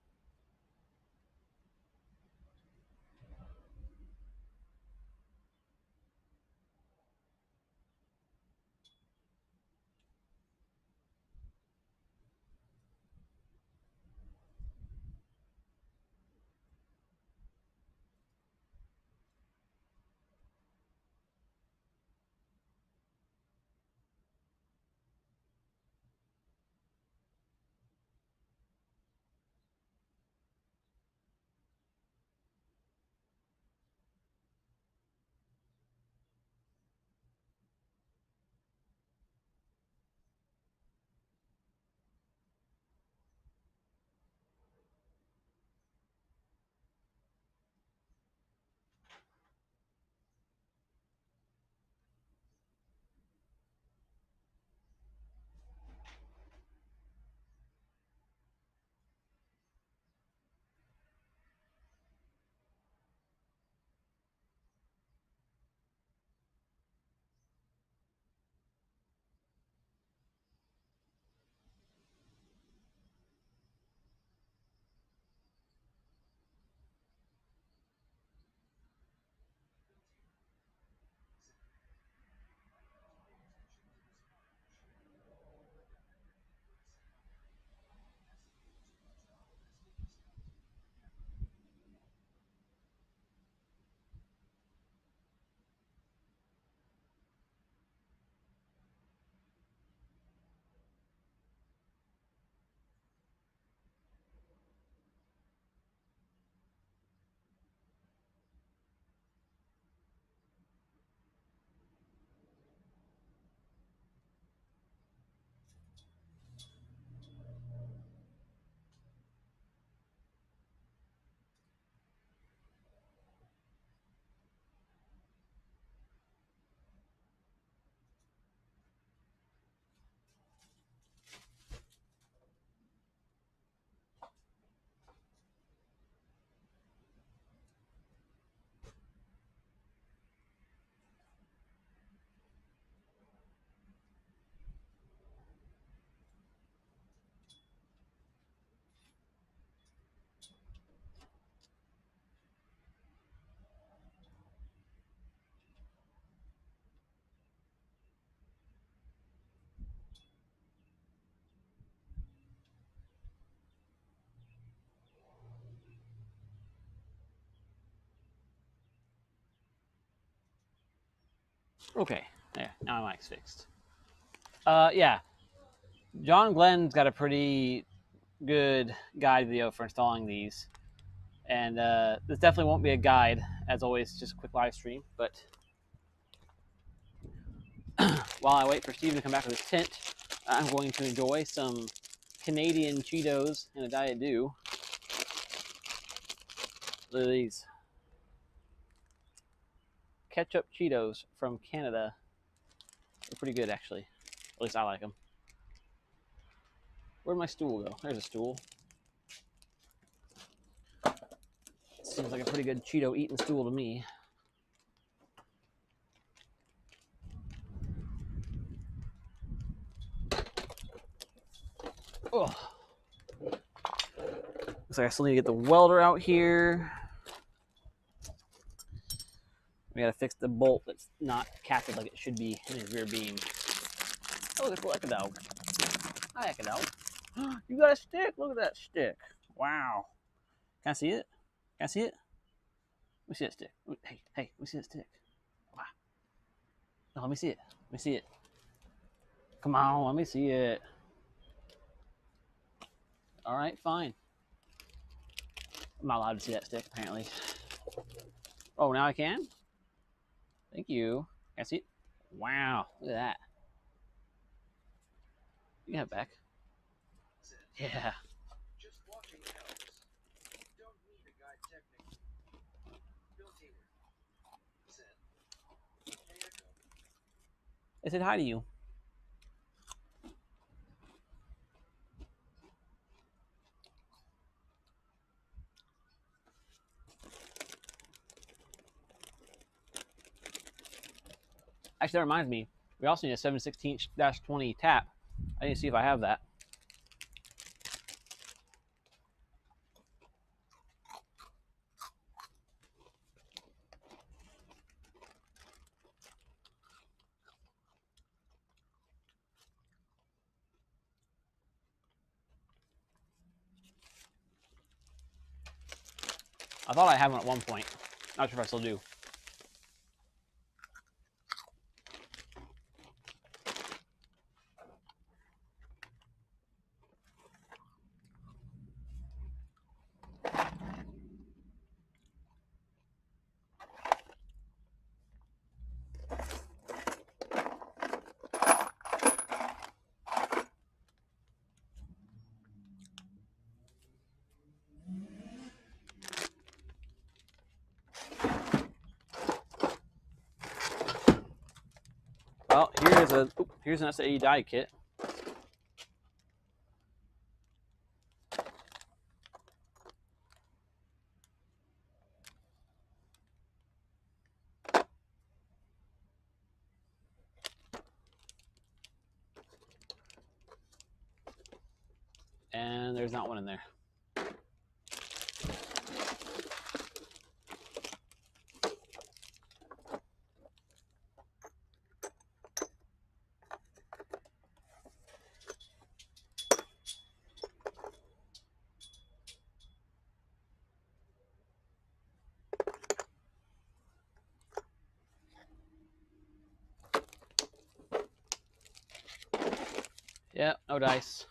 Okay, there. Now my mic's fixed. Yeah. John Glenn's got a pretty good guide video for installing these. And this definitely won't be a guide. As always, just a quick live stream. But while I wait for Steven to come back with his tent, I'm going to enjoy some Canadian Cheetos and a Diet Dew. Look at these. Ketchup Cheetos from Canada. They're pretty good, actually. At least I like them. Where'd my stool go? There's a stool. Seems like a pretty good Cheeto eating stool to me. Oh. Looks like I still need to get the welder out here. We gotta fix the bolt that's not captured like it should be in his rear beam. Oh, look at the Echo. Hi, Echo. You got a stick? Look at that stick. Wow. Can I see it? Can I see it? Let me see that stick. Hey, let me see that stick. Wow. No, let me see it. Let me see it. Come on, let me see it. All right, fine. I'm not allowed to see that stick, apparently. Oh, now I can? Thank you. Can I see it? Wow, look at that. You can have it back. Yeah. Just walking helps. Don't need a guide technically. Bill Taylor said, "Hey, Echo." I said hi to you. Actually, that reminds me. We also need a 7/16-20 tap. I need to see if I have that. I thought I had one at one point. Not sure if I still do. Well, here's an SAE die kit. And there's not one in there. Yeah, no dice.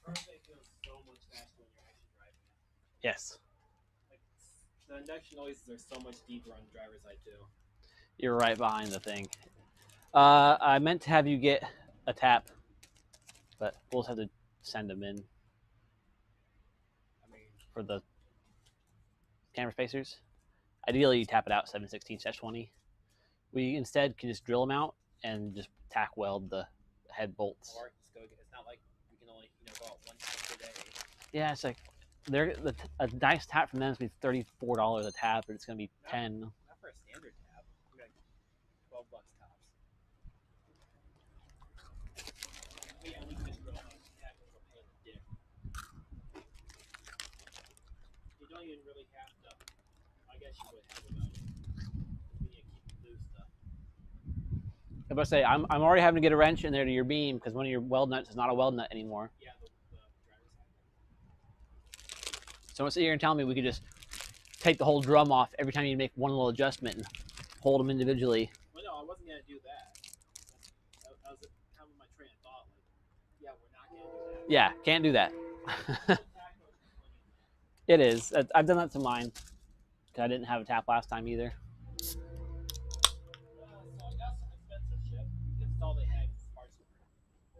It feels so much faster when you're actually driving it. Yes. Like, the induction noises are so much deeper on the driver's side too. You're right behind the thing. I meant to have you get a tap, but we'll just have to send them in I mean, for the camera spacers. Ideally, you tap it out 7/16-20. We instead can just drill them out and just tack weld the head bolts. or just go. It's not like we can only go out one time per day. Yeah, it's like a nice tap from them is going to be $34 a tap, but it's going to be $10. Not for a standard tab. Like $12 tops. Yeah, we can just drill out a tab for paying the dick. You don't even really have to. I guess you would have about it. We need to keep it loose stuff. I was say I'm already having to get a wrench in there to your beam because one of your weld nuts is not a weld nut anymore. Yeah, the driver's side. So don't sit here and tell me we could just take the whole drum off every time you make one little adjustment and hold them individually. Well, no, I wasn't gonna do that. That was kind of my train of thought. Like, yeah, we're not gonna do that. Yeah, can't do that. It is. I've done that to mine because I didn't have a tap last time either. So I got some expensive shit. It's all they had parts for.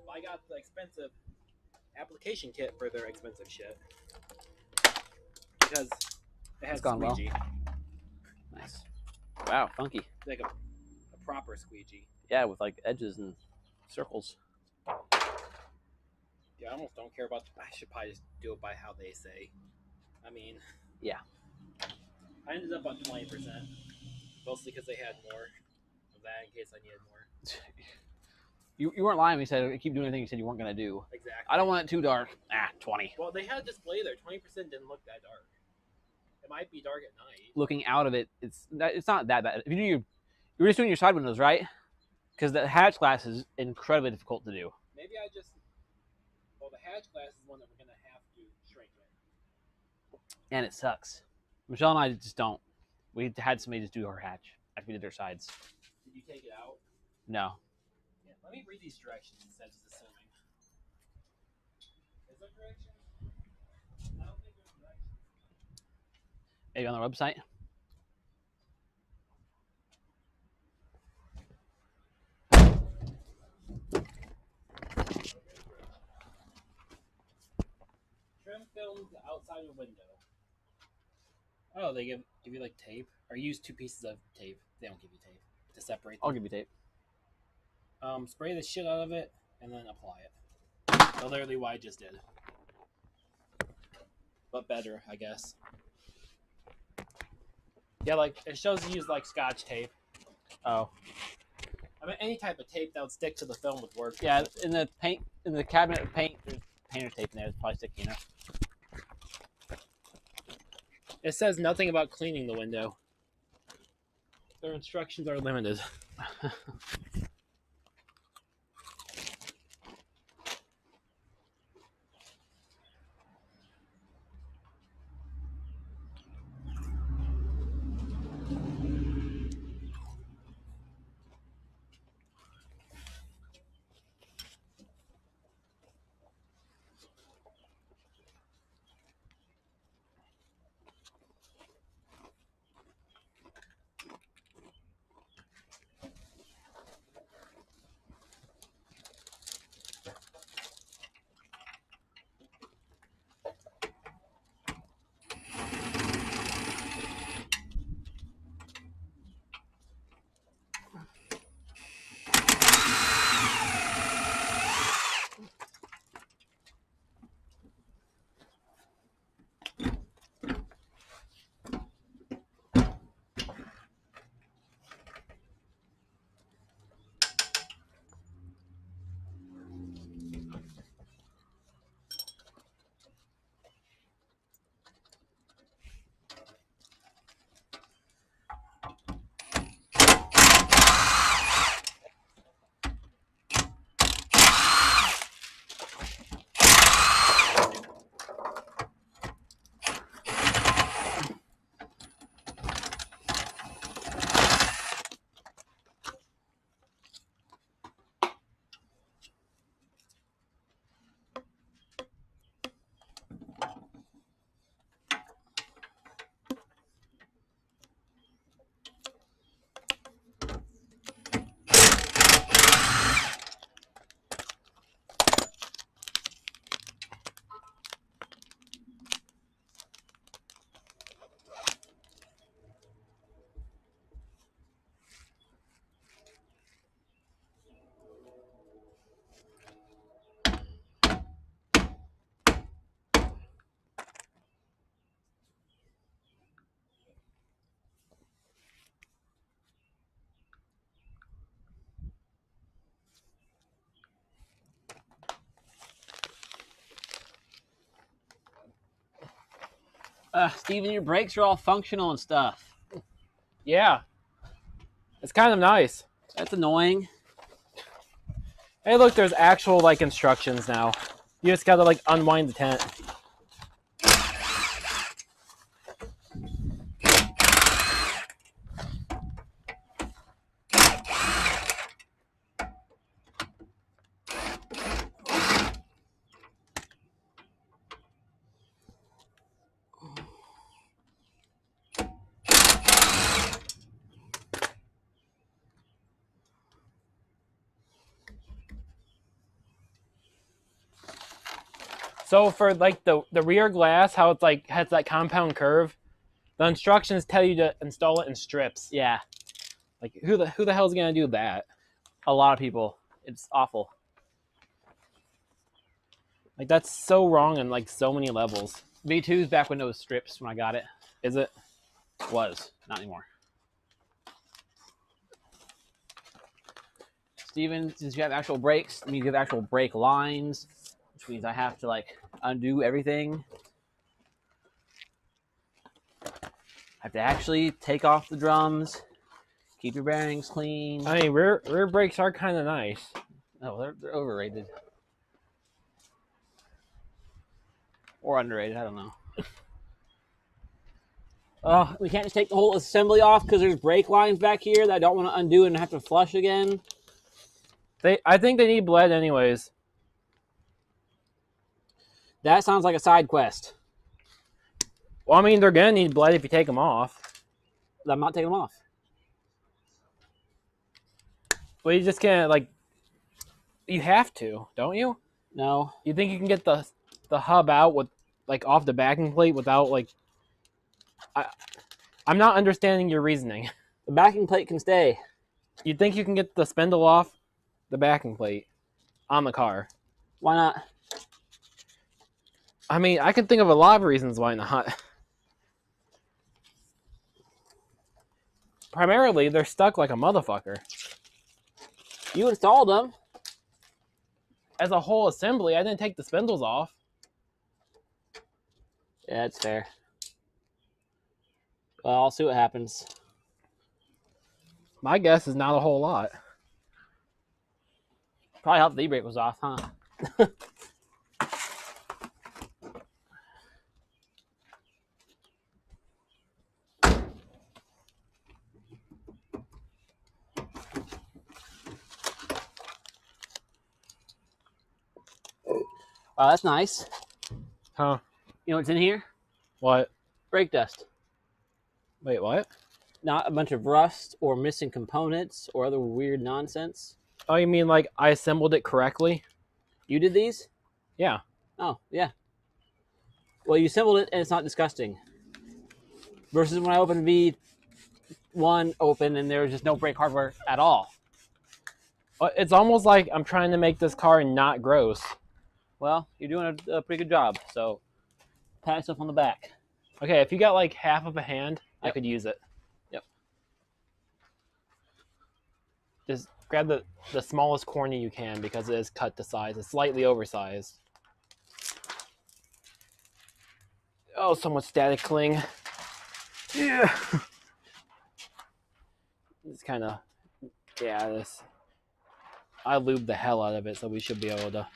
Well, I got the expensive application kit for their expensive shit because it has gone well. squeegee. Nice. Wow, funky. Like a proper squeegee. Yeah, with like edges and circles. Yeah, I almost don't care about. I should probably just do it by how they say. I mean, yeah. I ended up on 20%, mostly because they had more of that in case I needed more. You weren't lying when you said keep doing anything you said you weren't going to do. Exactly. I don't want it too dark. 20. Well, they had a display there. 20% didn't look that dark. It might be dark at night. Looking out of it, it's not that bad. If you were just doing your side windows, right? Because the hatch glass is incredibly difficult to do. Maybe I just. Well, the hatch glass is one that we're going to have to shrink in. And it sucks. Michelle and I just don't. We had somebody just do her hatch after we did their sides. Did you take it out? No. Yeah, let me read these directions instead of just assuming. Is there directions? I don't think there's directions. Maybe on the website. Trim film outside your window. Oh, they give you like tape? Or use 2 pieces of tape. They don't give you tape to separate them. I'll give you tape. Spray the shit out of it and then apply it. So literally what I just did. But better, I guess. Yeah, like it shows you use like Scotch tape. Oh. I mean, any type of tape that would stick to the film would work. Yeah, in the cabinet of paint, there's painter tape in there. It's probably sticky enough. It says nothing about cleaning the window. Their instructions are limited. Steven, your brakes are all functional and stuff. Yeah. It's kind of nice. That's annoying. Hey, look, there's actual like instructions now. You just gotta like unwind the tent. So for like the rear glass, how it's like has that compound curve, the instructions tell you to install it in strips. Yeah, Like who the hell is gonna do that? a lot of people. It's awful. Like that's so wrong on like so many levels. V2's back window was strips when I got it. Is it? Was not anymore. Steven, since you have actual brakes, it means you have actual brake lines, which means I have to like undo everything. I have to actually take off the drums, keep your bearings clean. I mean, rear brakes are kind of nice. No, they're overrated. Or underrated, I don't know. We can't just take the whole assembly off because there's brake lines back here that I don't want to undo and have to flush again. I think they need bled anyways. That sounds like a side quest. Well, I mean, they're gonna need bled if you take them off. I'm not taking them off. But you just can't, like, you have to, don't you? No. You think you can get the hub out with, like, off the backing plate without, like, I'm not understanding your reasoning. The backing plate can stay. You think you can get the spindle off the backing plate on the car? Why not? I mean, I can think of a lot of reasons why not. Primarily, they're stuck like a motherfucker. You installed them. As a whole assembly, I didn't take the spindles off. Yeah, that's fair. Well, I'll see what happens. My guess is not a whole lot. Probably helped the e-brake was off, huh? Wow, that's nice. Huh? You know what's in here? What? Brake dust. Wait, what? Not a bunch of rust or missing components or other weird nonsense. Oh, you mean like I assembled it correctly? You did these? Yeah. Oh, yeah. Well, you assembled it and it's not disgusting. Versus when I opened V1 open and there was just no brake hardware at all. It's almost like I'm trying to make this car not gross. Well, you're doing a pretty good job, so pat yourself on the back. Okay, if you got like half of a hand, I Yep. could use it. Yep. Just grab the smallest corner you can because it is cut to size. It's slightly oversized. Oh, so much static cling. Yeah. It's kind of, yeah, this. I lubed the hell out of it, so we should be able to.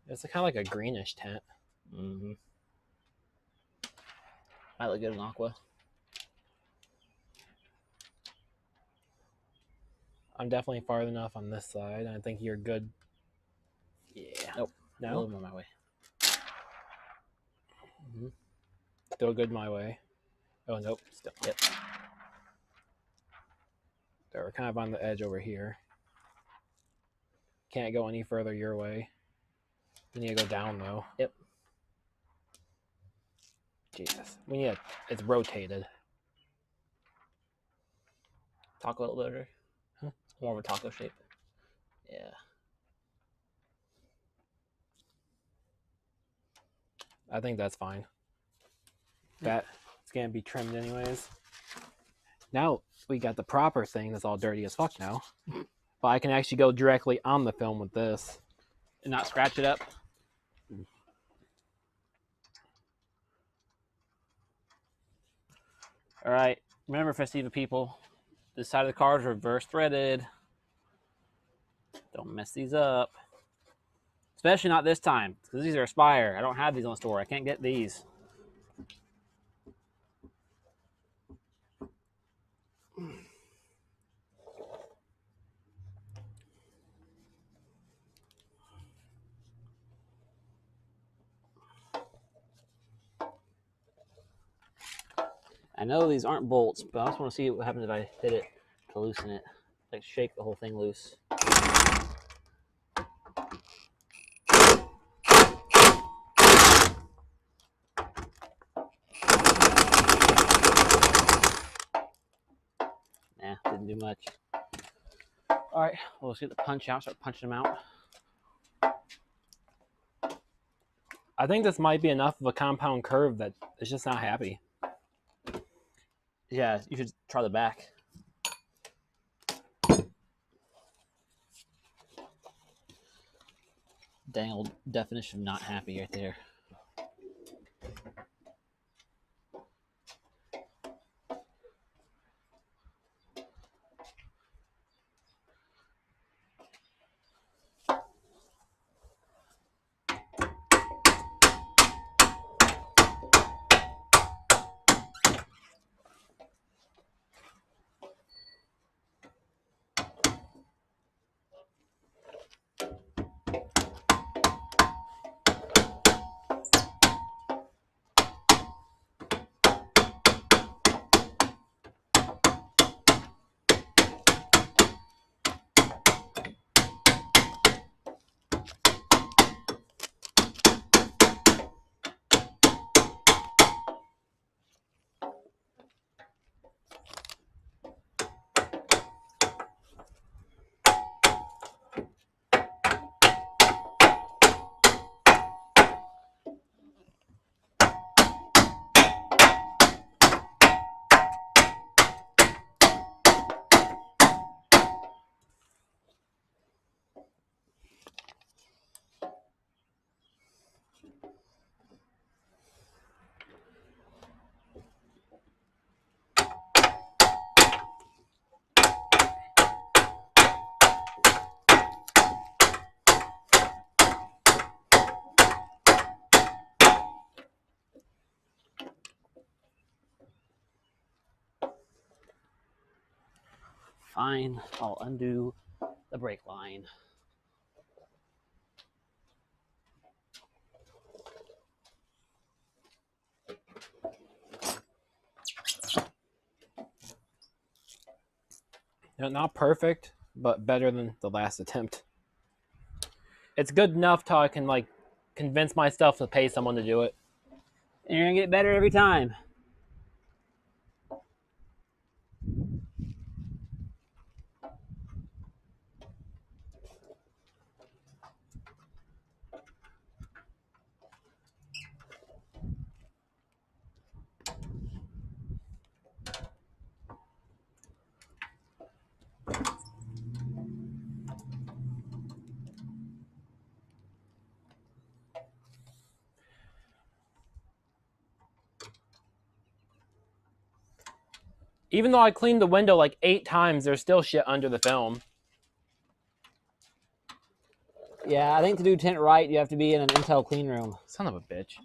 It's kind of like a greenish tint. Mm-hmm. Might look good in Aqua. I'm definitely far enough on this side. I think you're good. Yeah. Nope. A No? little more my way. Mm-hmm. Still good my way. Oh, nope. Still. Yep. So we're kind of on the edge over here. Can't go any further your way. We need to go down, though. Yep. Jesus. We need it's rotated. Taco loader. Huh? More of a taco shape. Yeah. I think that's fine. That it's gonna be trimmed anyways. Now we got the proper thing that's all dirty as fuck now. But I can actually go directly on the film with this. And not scratch it up. All right. Remember, Festiva people, this side of the car is reverse threaded. Don't mess these up. Especially not this time, because these are Aspire. I don't have these on the store. I can't get these. I know these aren't bolts, but I just want to see what happens if I hit it to loosen it. Like shake the whole thing loose. Nah, didn't do much. All right, well, let's get the punch out, start punching them out. I think this might be enough of a compound curve that it's just not happy. Yeah, you should try the back. dang old definition of not happy right there. Fine, I'll undo the brake line. Not perfect, but better than the last attempt. It's good enough till I can like convince myself to pay someone to do it. And you're gonna get better every time. Even though I cleaned the window like 8 times, there's still shit under the film. Yeah, I think to do tint right, you have to be in an Intel clean room. Son of a bitch.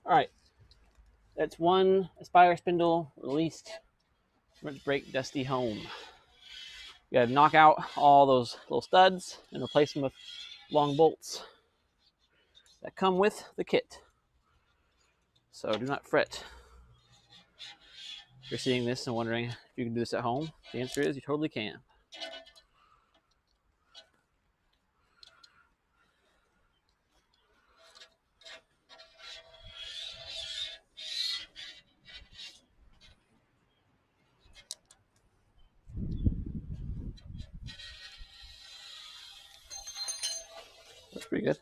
All right, that's one Aspire spindle released from its break dusty home. You gotta knock out all those little studs and replace them with long bolts that come with the kit. So do not fret. If you're seeing this and wondering if you can do this at home, the answer is you totally can. That's pretty good.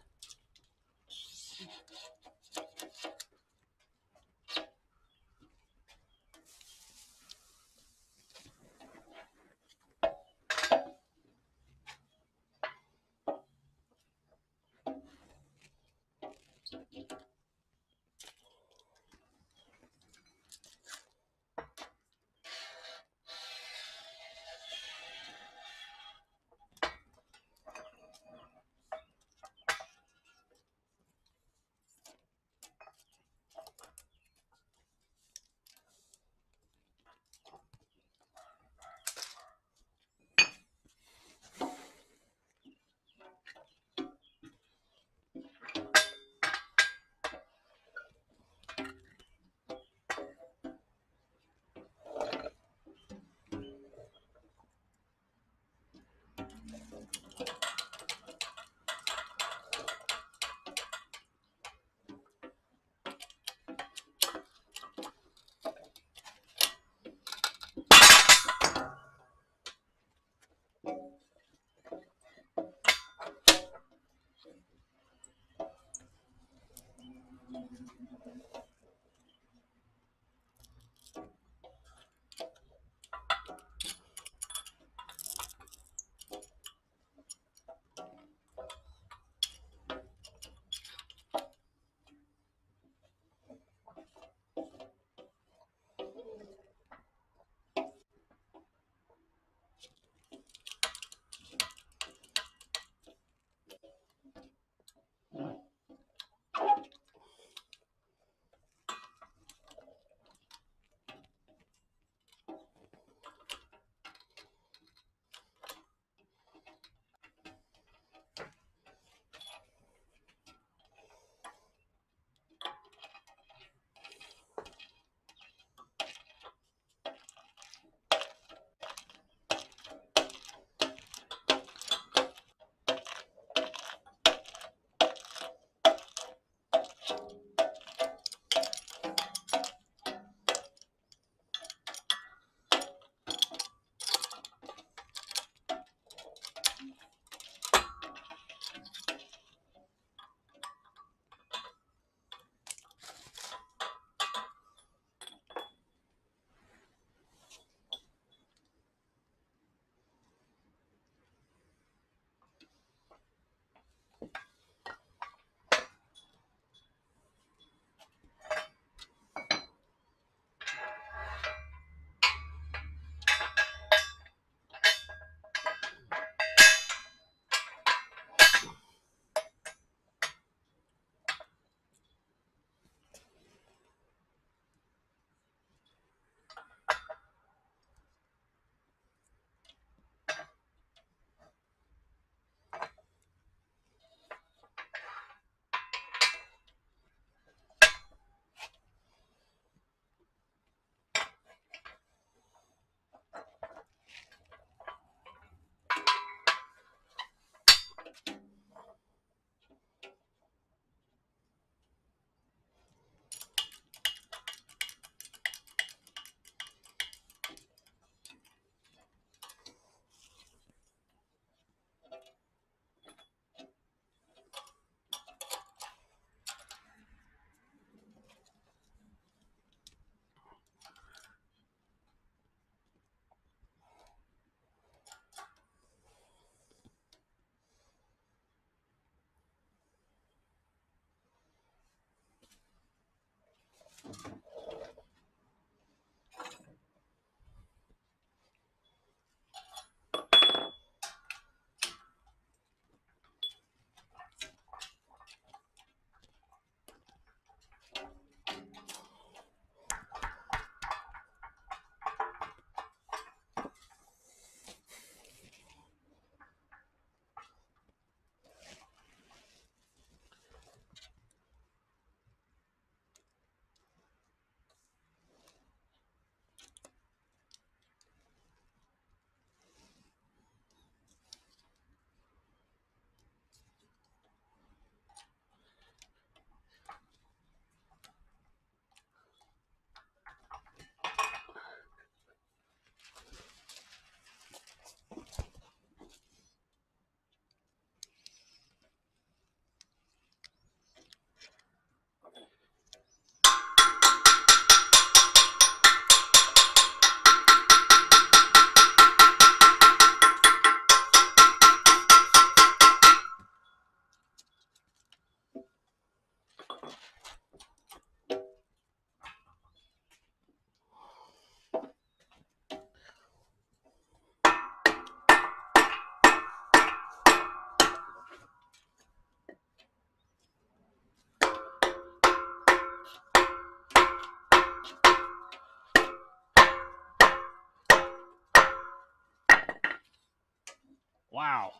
Wow.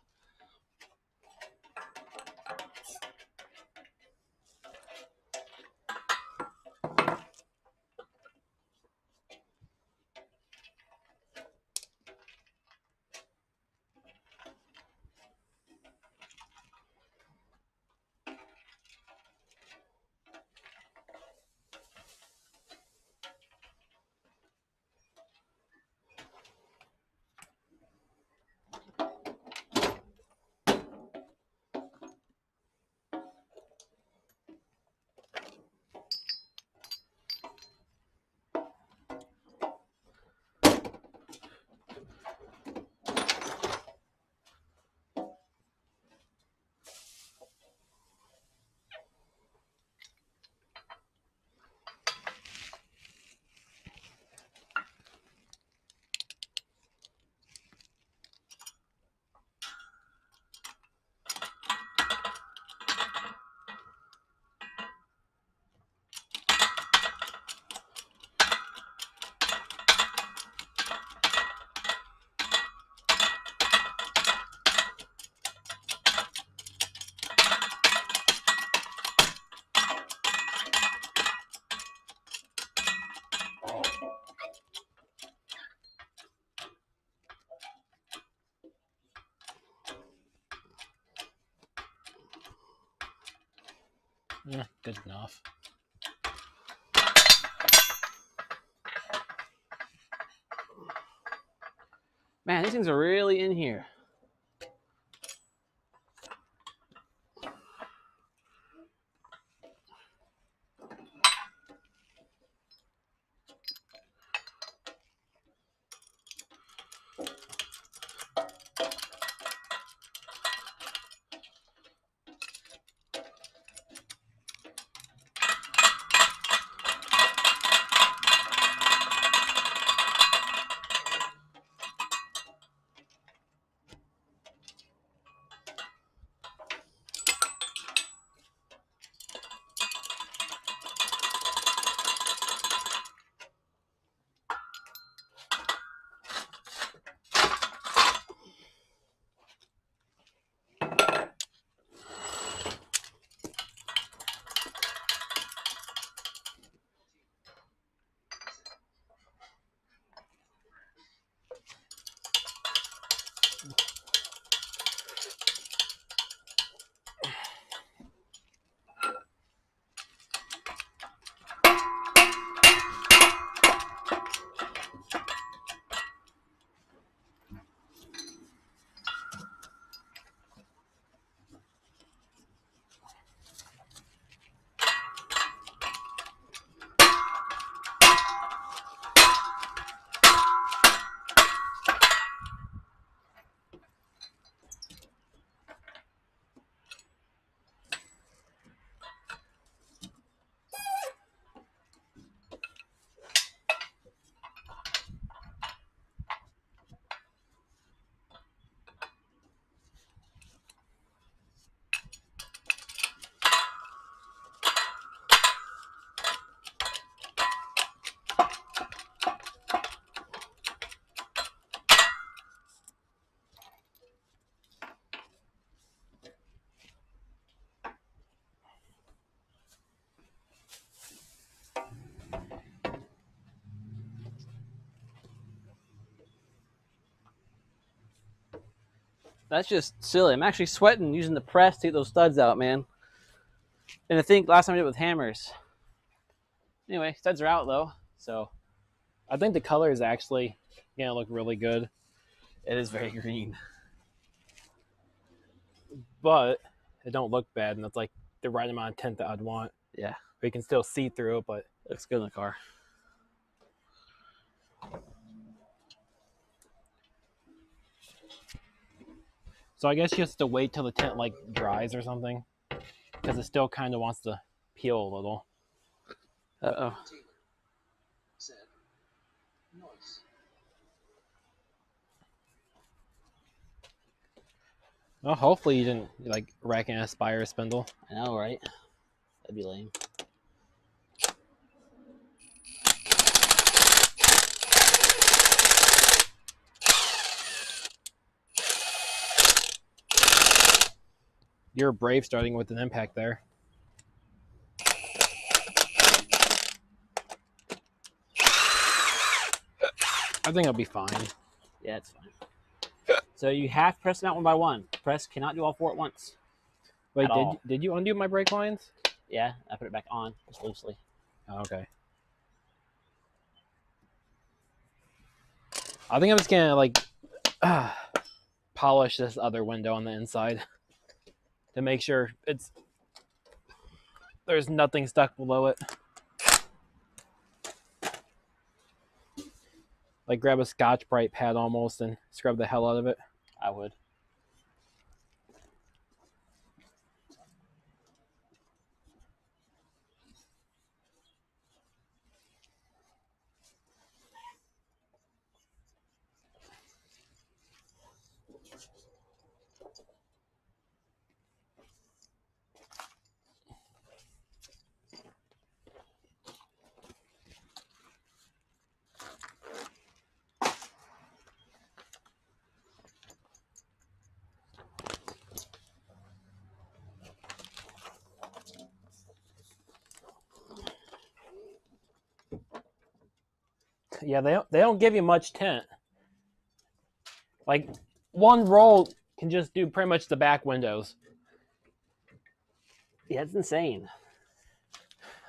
Yeah, good enough. Man, these things are really in here. That's just silly. I'm actually sweating using the press to get those studs out, man. And I think last time I did it with hammers. Anyway, studs are out though, so I think the color is actually gonna look really good, it is very green. but it don't look bad, and it's like the right amount of tint that I'd want. Yeah, We can still see through it, but looks good in the car. so I guess you have to wait till the tint like dries or something, because it still kind of wants to peel a little. Uh-oh. Taylor said, "Nice." Well, hopefully you didn't like rack in a spire spindle. I know, right? That'd be lame. You're brave starting with an impact there. I think I'll be fine. Yeah, it's fine. So you have to press them out one by one. Press cannot do all four at once. Wait, At all. did you undo my brake lines? Yeah, I put it back on just loosely. Oh, okay. I think I'm just gonna like polish this other window on the inside to make sure there's nothing stuck below it. Like grab a Scotch-Brite pad almost and scrub the hell out of it. I would. Yeah, they don't give you much tint. Like one roll can just do pretty much the back windows. Yeah, it's insane.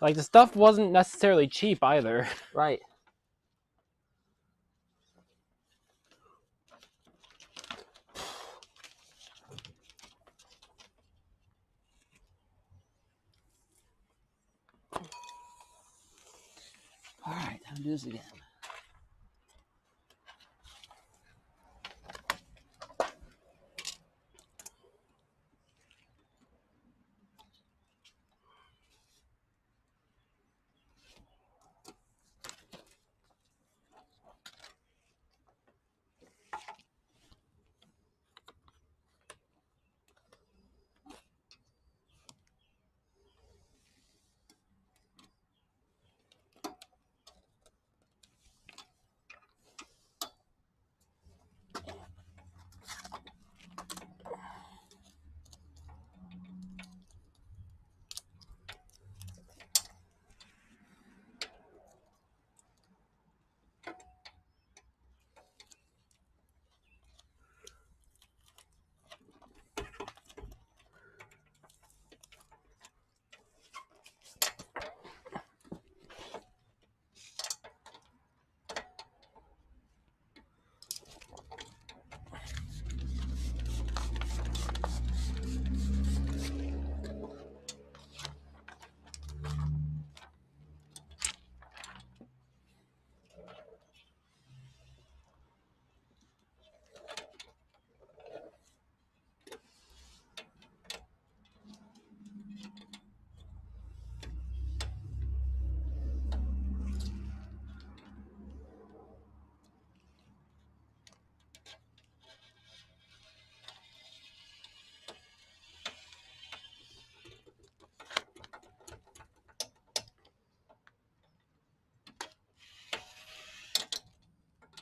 Like, the stuff wasn't necessarily cheap either. Right. All right, time to do this again.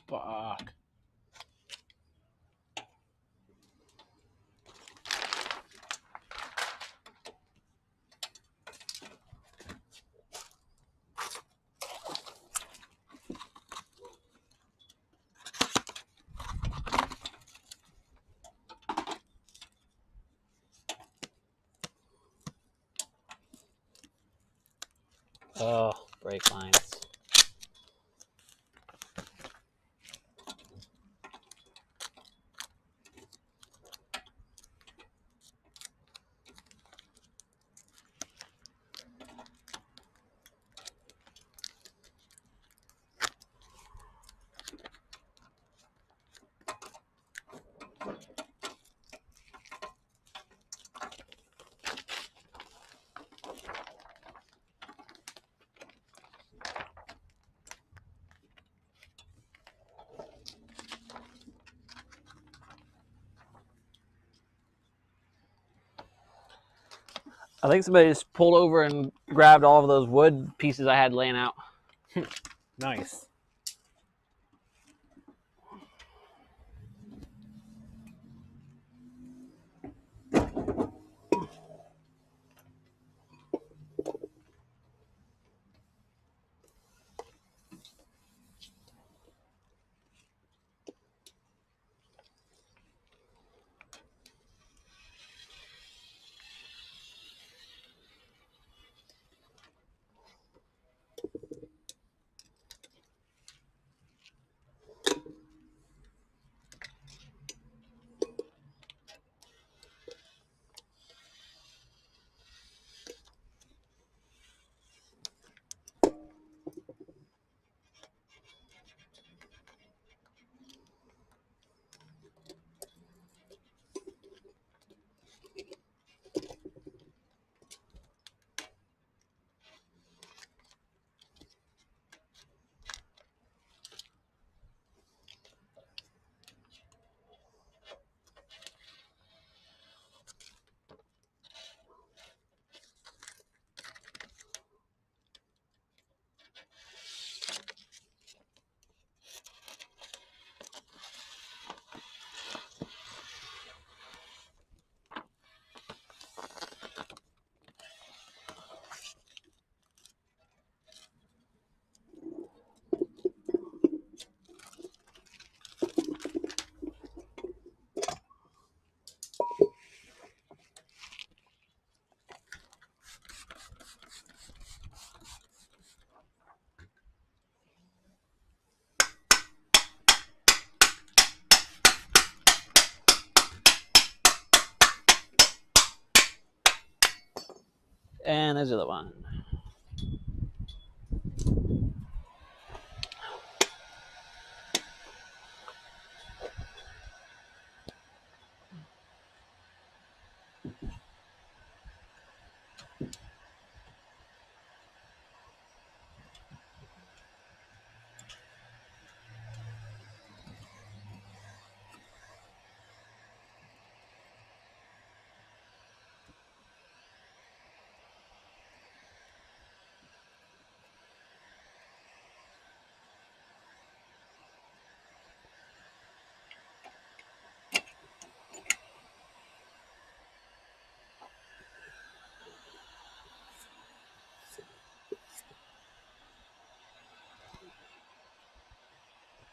Fuck. Oh, brake lines. I think somebody just pulled over and grabbed all of those wood pieces I had laying out. Nice. And there's the other one.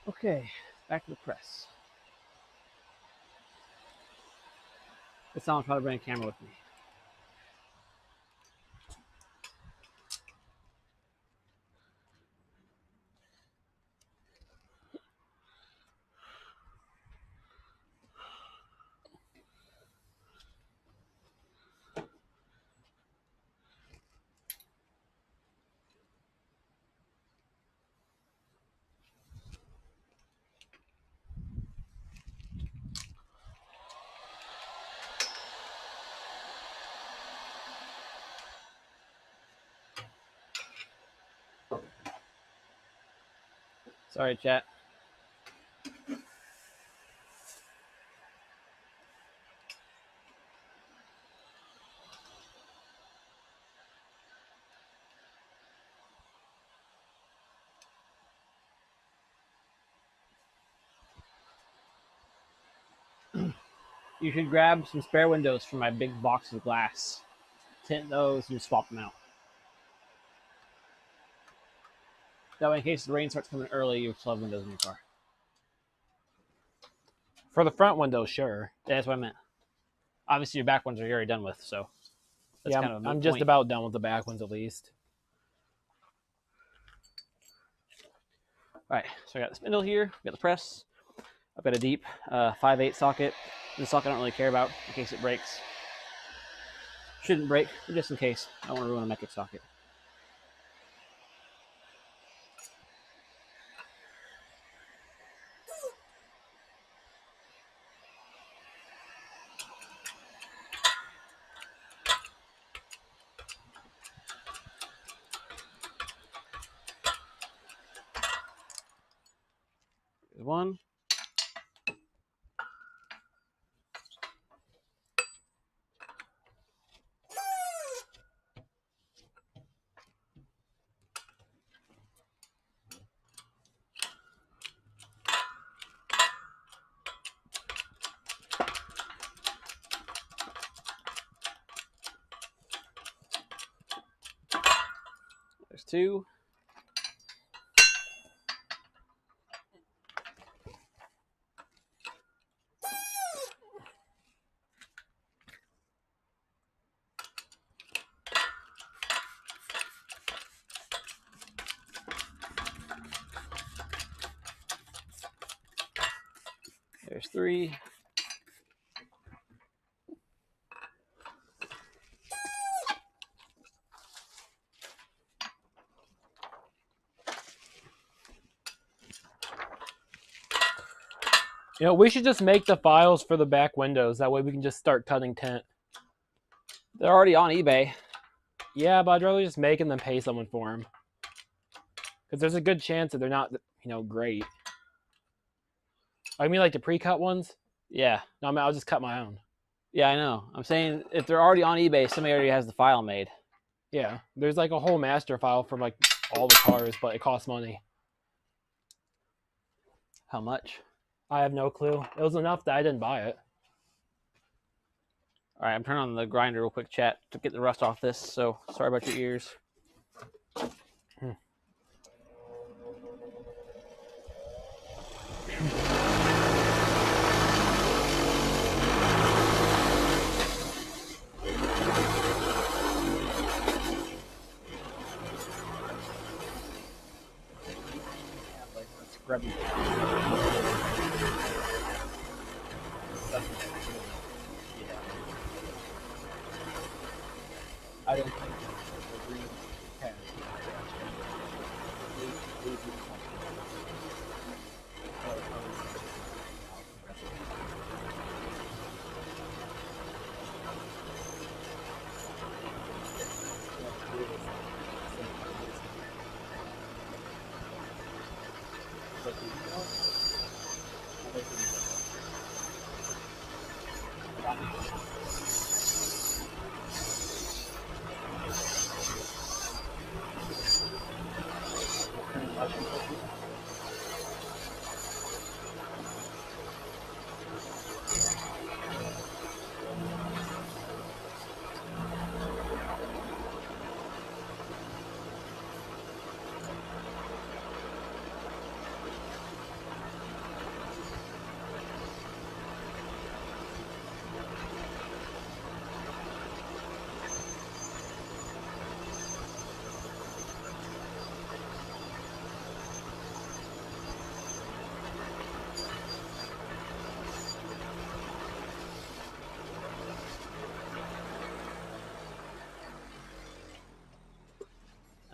Okay, back to the press. This time I'll try to bring a camera with me. Sorry, chat. You should grab some spare windows from my big box of glass. Tint those and swap them out. That way, in case the rain starts coming early, you still have windows in your car. For the front window, sure. Yeah, that's what I meant. Obviously, your back ones are already done with, so that's Yeah, kind of a moot I'm just point. about done with the back ones at least. All right, so I got the spindle here, we got the press. I've got a deep 5/8 socket. This socket I don't really care about in case it breaks. Shouldn't break, but just in case. I don't want to ruin a metric socket. There's one. There's two. There's three. You know, we should just make the files for the back windows. That way we can just start cutting tint. They're already on eBay. Yeah, but I'd rather just make them than pay someone for them. Because there's a good chance that they're not, great. I mean, like the pre-cut ones? Yeah. No, I mean, I'll just cut my own. Yeah, I know. I'm saying if they're already on eBay, somebody already has the file made. Yeah, there's like a whole master file for like all the cars, but it costs money. How much? I have no clue. It was enough that I didn't buy it. All right, I'm turning on the grinder real quick, chat, to get the rust off this. So sorry about your ears. I don't think the green has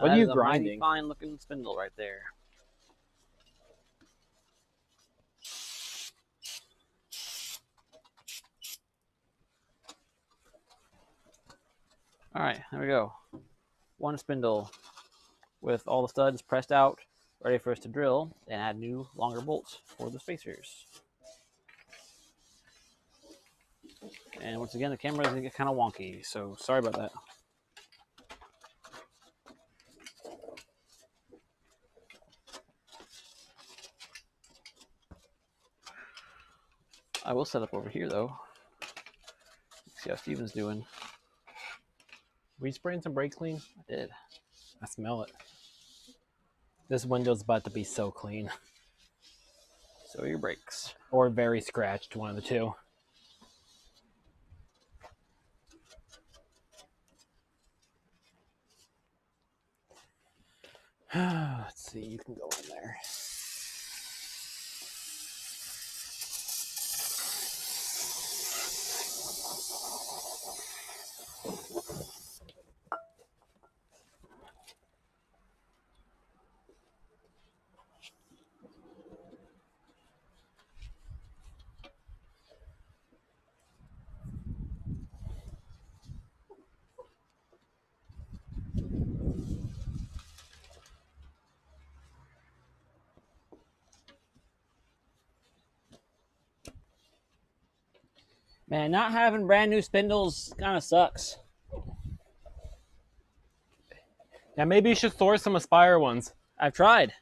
What are you grinding? Fine looking spindle right there. All right, there we go. One spindle with all the studs pressed out, ready for us to drill and add new, longer bolts for the spacers. And once again, the camera is going to get kind of wonky, so sorry about that. I will set up over here, though. See how Steven's doing. Were you spraying some brake clean? I did. I smell it. This window's about to be so clean. So are your brakes. Or very scratched, one of the two. Let's see, you can go in there. Man, not having brand new spindles kind of sucks. Yeah, maybe you should source some Aspire ones. I've tried.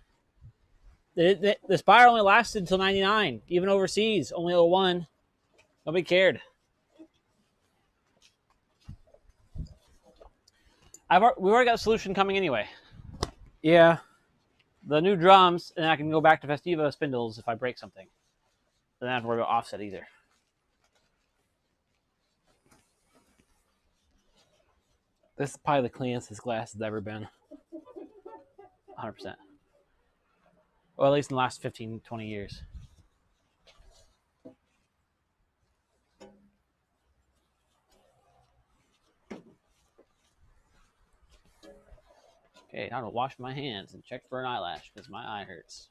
The Spire only lasted until 99, even overseas, only 01. Nobody cared. We already got a solution coming anyway. Yeah. The new drums, and I can go back to Festiva spindles if I break something. Then I don't have to worry about offset either. This is probably the cleanest this glass has ever been. 100%. Well, at least in the last 15, 20 years. Okay, now to wash my hands and check for an eyelash because my eye hurts.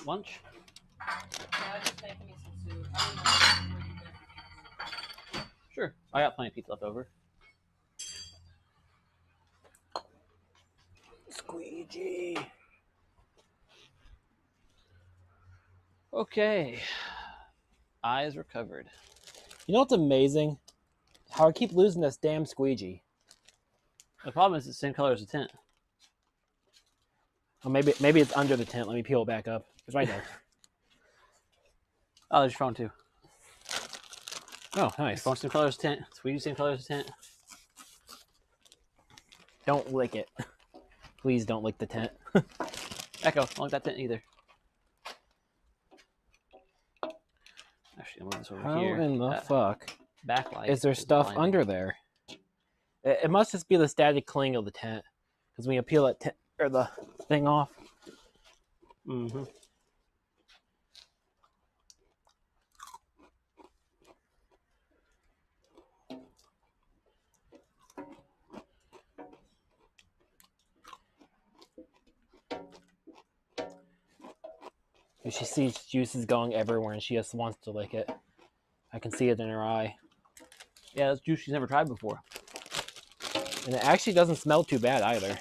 lunch? Yeah, just making me some soup. I don't know what you guys are Sure. I got plenty of pizza left over. Squeegee. Okay. Eyes recovered. You know what's amazing? How I keep losing this damn squeegee. The problem is it's the same color as the tent. Oh, maybe it's under the tent. Let me peel it back up. It's right there. Oh, there's your phone too. Oh, nice. Phone same color as the tent. Squeegee same color as the tent. Don't lick it. Please don't lick the tent. Echo, don't like that tent either. Actually, I'll move this over How here. in the That fuck backlight is there stuff blinding. under there? It must just be the static cling of the tent. Because when you peel that tent or the thing off. Mm-hmm. She sees juices going everywhere and she just wants to lick it. I can see it in her eye. Yeah, that's juice she's never tried before. And it actually doesn't smell too bad either.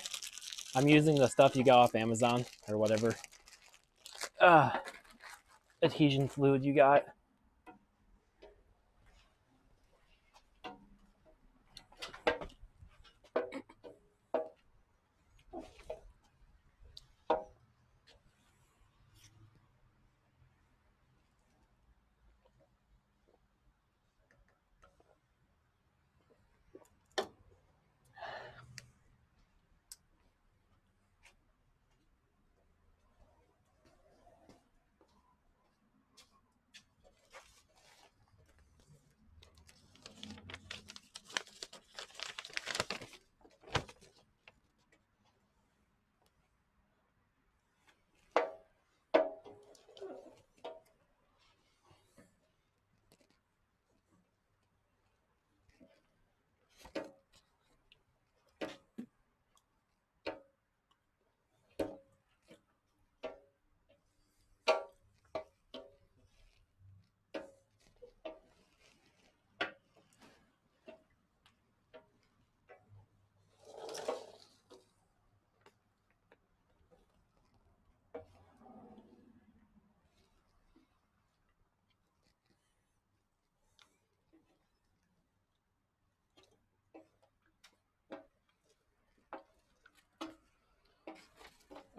I'm using the stuff you got off Amazon or whatever. Adhesion fluid you got.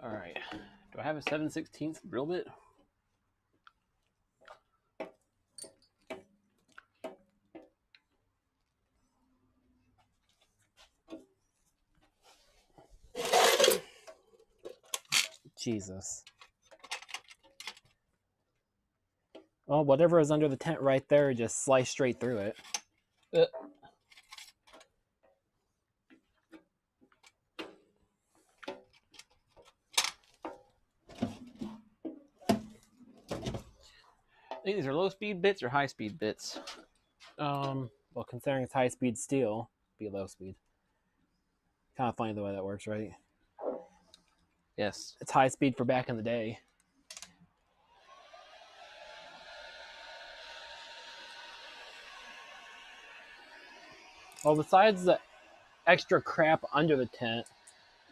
All right. Do I have a 7/16 drill bit? Jesus. Well, whatever is under the tent right there, just slice straight through it. I think these are low speed bits or high speed bits. Well, considering it's high speed steel, be low speed. Kind of funny the way that works, right? Yes. It's high speed for back in the day. Well, besides the extra crap under the tent,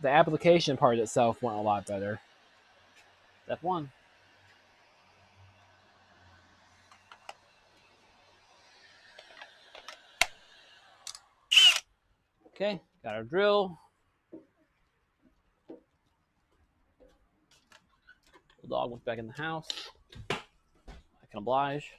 the application part itself went a lot better. Step 1. Okay, got our drill. The dog went back in the house. I can oblige.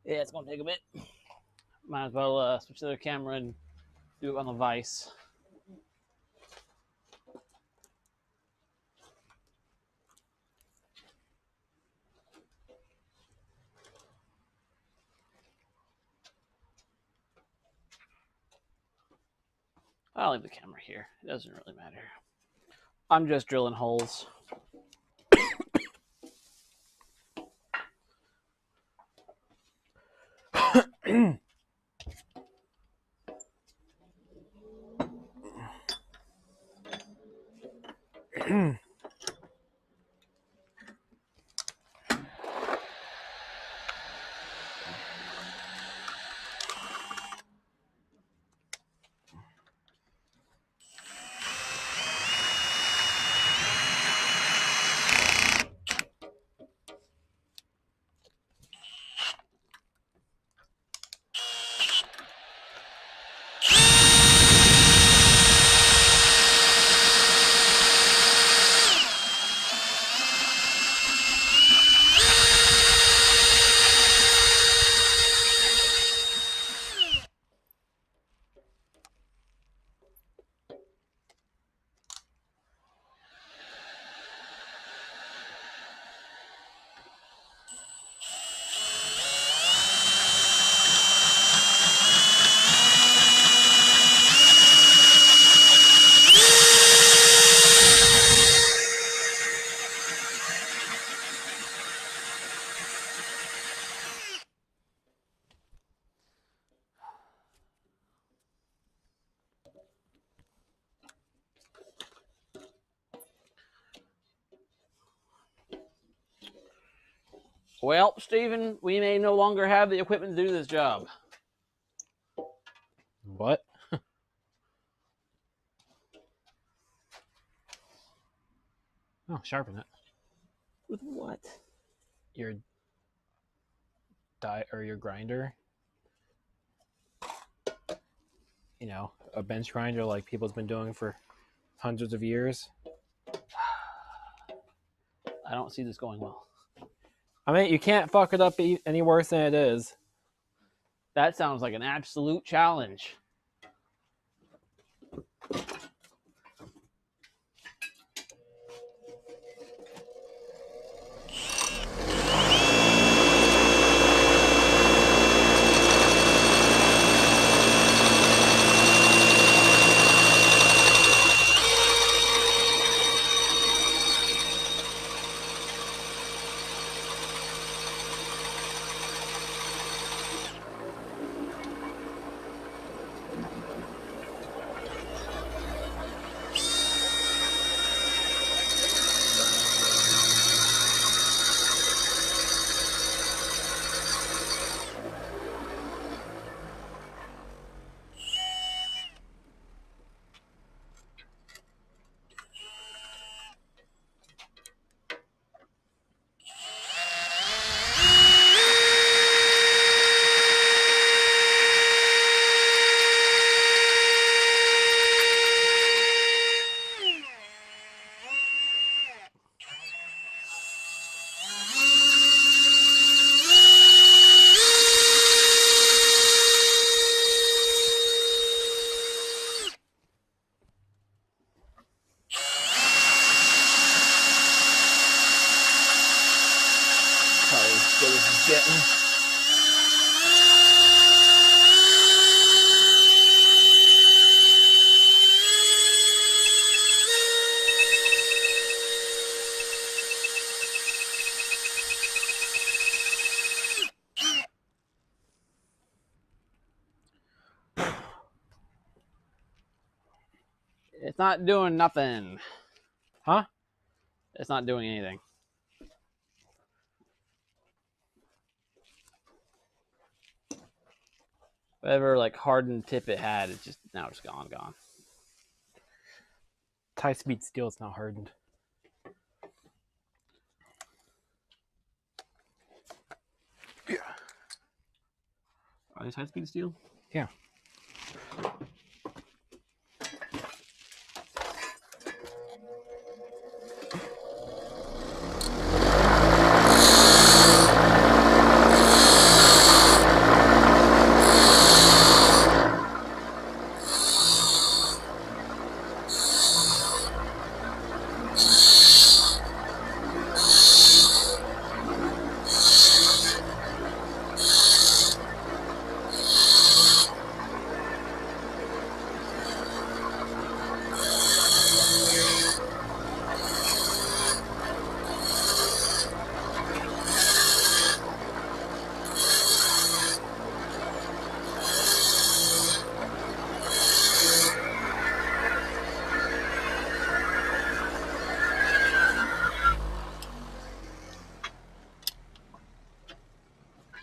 Yeah, it's gonna take a bit. Might as well switch to the camera and do it on the Vice. I'll leave the camera here. It doesn't really matter. I'm just drilling holes. Well, Stephen, we may no longer have the equipment to do this job. What? Oh, sharpen it. With what? Your or your grinder. You know, a bench grinder like people's been doing for hundreds of years. I don't see this going well. I mean, you can't fuck it up any worse than it is. That sounds like an absolute challenge. Probably as good as it's getting. It's not doing nothing. Huh? It's not doing anything. Whatever like hardened tip it had, it's just now it's gone. High-speed steel is not hardened. Yeah. Are these high speed steel? Yeah.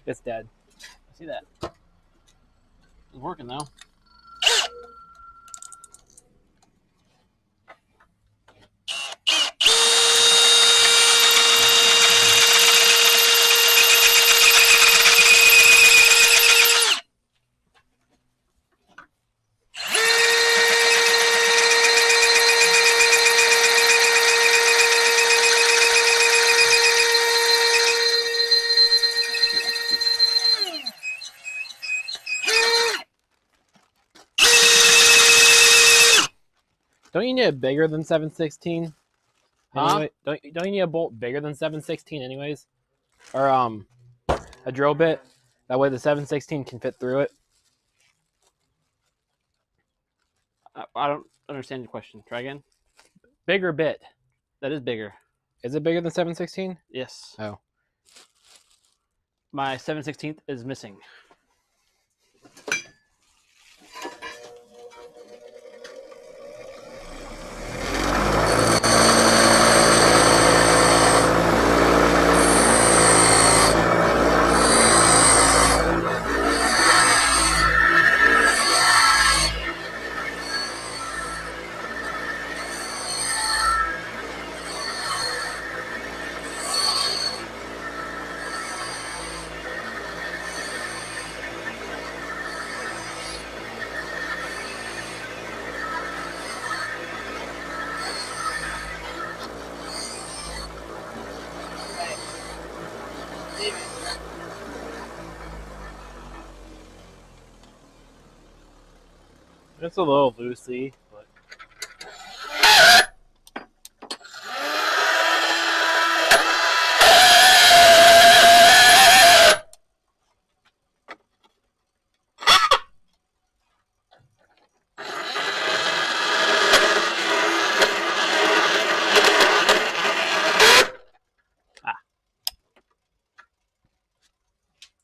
It's dead. I see that. It's working though. Don't you need it bigger than 716? Huh? Anyway, don't you need a bolt bigger than 716 anyways? Or a drill bit? That way the 716 can fit through it. I don't understand your question. Try again. Bigger bit. That is bigger. Is it bigger than 716? Yes. Oh. My 7/16 is missing. It's a little loosey, but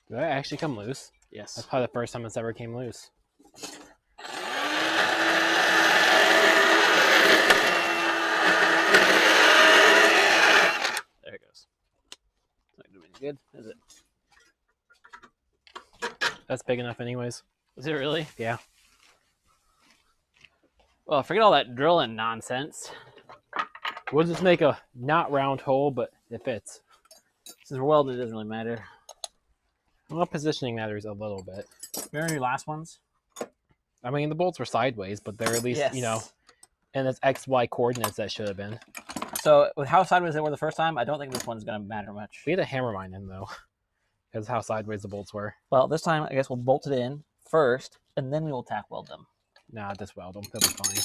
did that actually come loose? Yes. That's probably the first time it's ever came loose. There it goes. It's not doing any good, is it? That's big enough anyways. Is it really? Yeah. Well, forget all that drilling nonsense. We'll just make a not round hole, but it fits. Since we're welding, it doesn't really matter. Well, positioning matters a little bit. Remember your last ones? I mean, the bolts were sideways, but they're at least, Yes. you know, in its XY coordinates that should have been. So, with how sideways they were the first time, I don't think this one's going to matter much. We had to hammer mine in, though, because how sideways the bolts were. Well, this time, I guess we'll bolt it in first, and then we will tack weld them. Nah, just weld them. They'll be fine.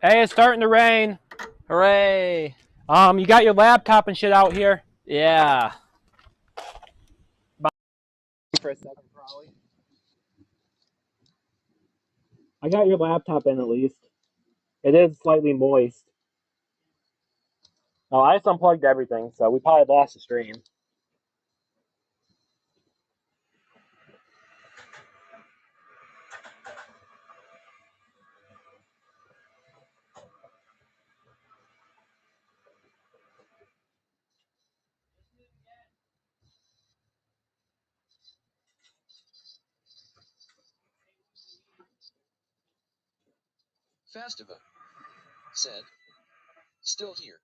Hey, it's starting to rain. Hooray! You got your laptop and shit out here? Yeah. For a second, probably. I got your laptop in at least. It is slightly moist. Oh, I just unplugged everything, so we probably lost the stream. Festiva said, still here.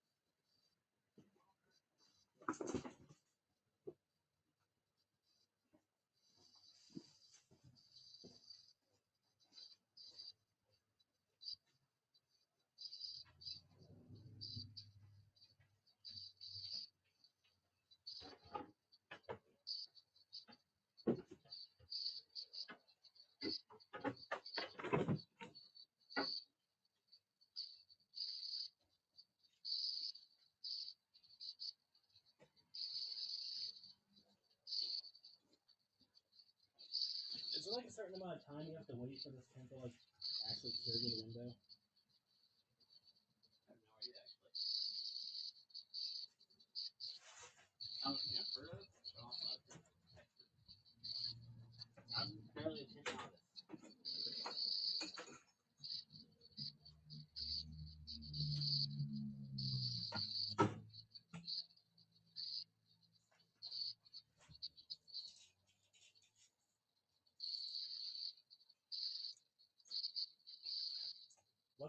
Is there like a certain amount of time you have to wait for this tent to like actually clear to the window? I have no idea, actually. I don't think I've heard of it, but also I'm barely attention on this.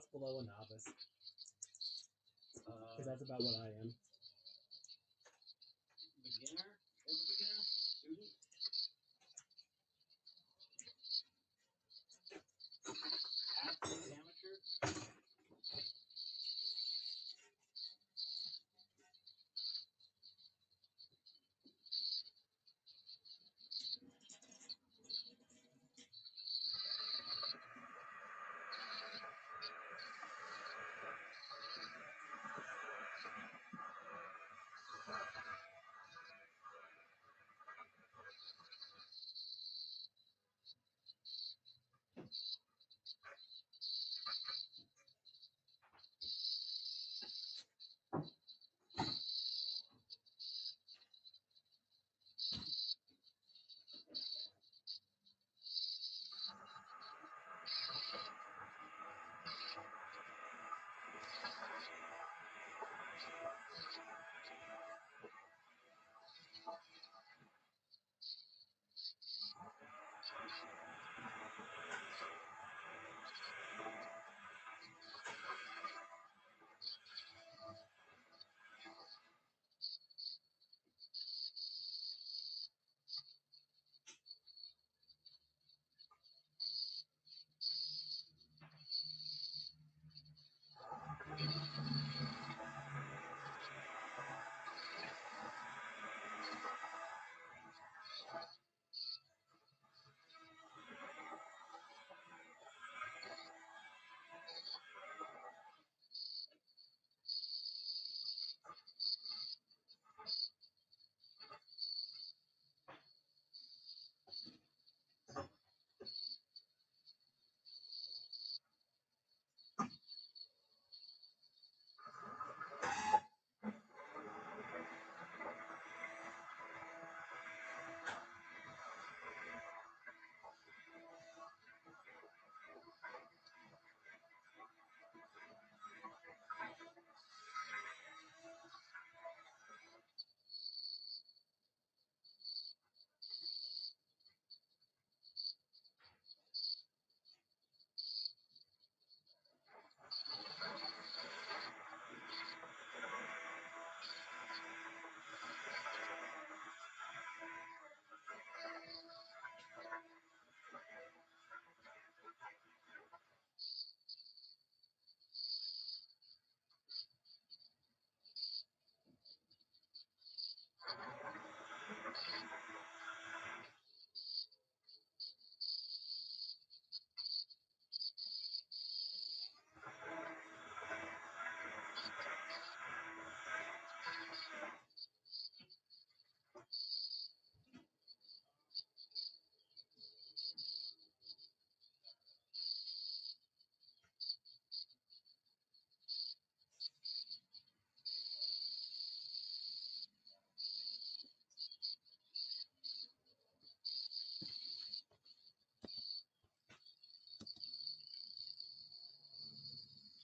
Just below a novice. Because that's about what I am. Beginner? Beginner? Student? Athlete? Amateur?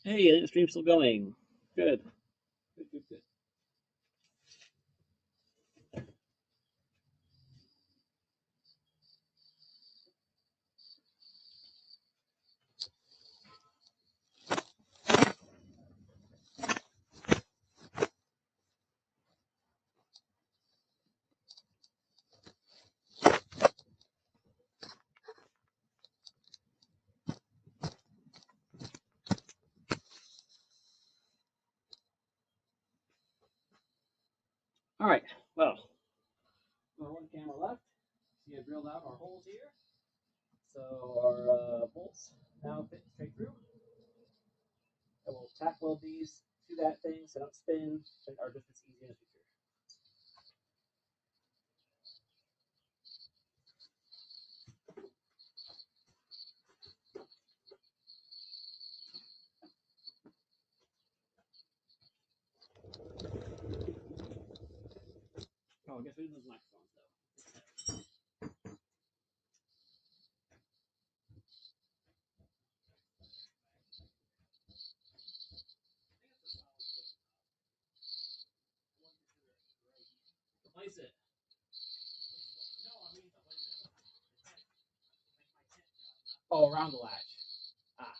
Hey, I think the stream's still going. Good. Good, good, good. All right. Well, one camera left. See, I drilled out our holes here. So our bolts now fit straight through. And we'll tack weld these to that thing so they don't spin, and are just as easy in the future. Oh, I guess we didn't use microphones though. Place it. Oh, around the latch. Ah.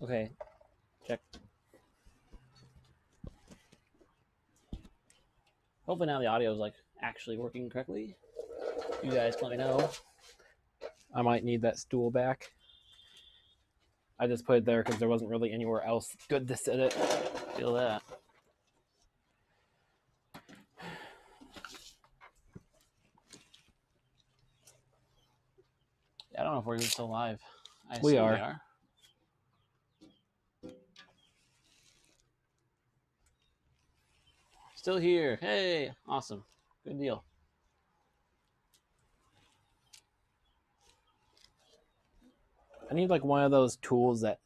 Okay, check. Hopefully now the audio is like actually working correctly. You guys can let me know. I might need that stool back. I just put it there because there wasn't really anywhere else good to sit it. Feel that. I don't know if we're even still live. I We assume are. We are. Still here. Hey, awesome. Good deal. I need like one of those tools that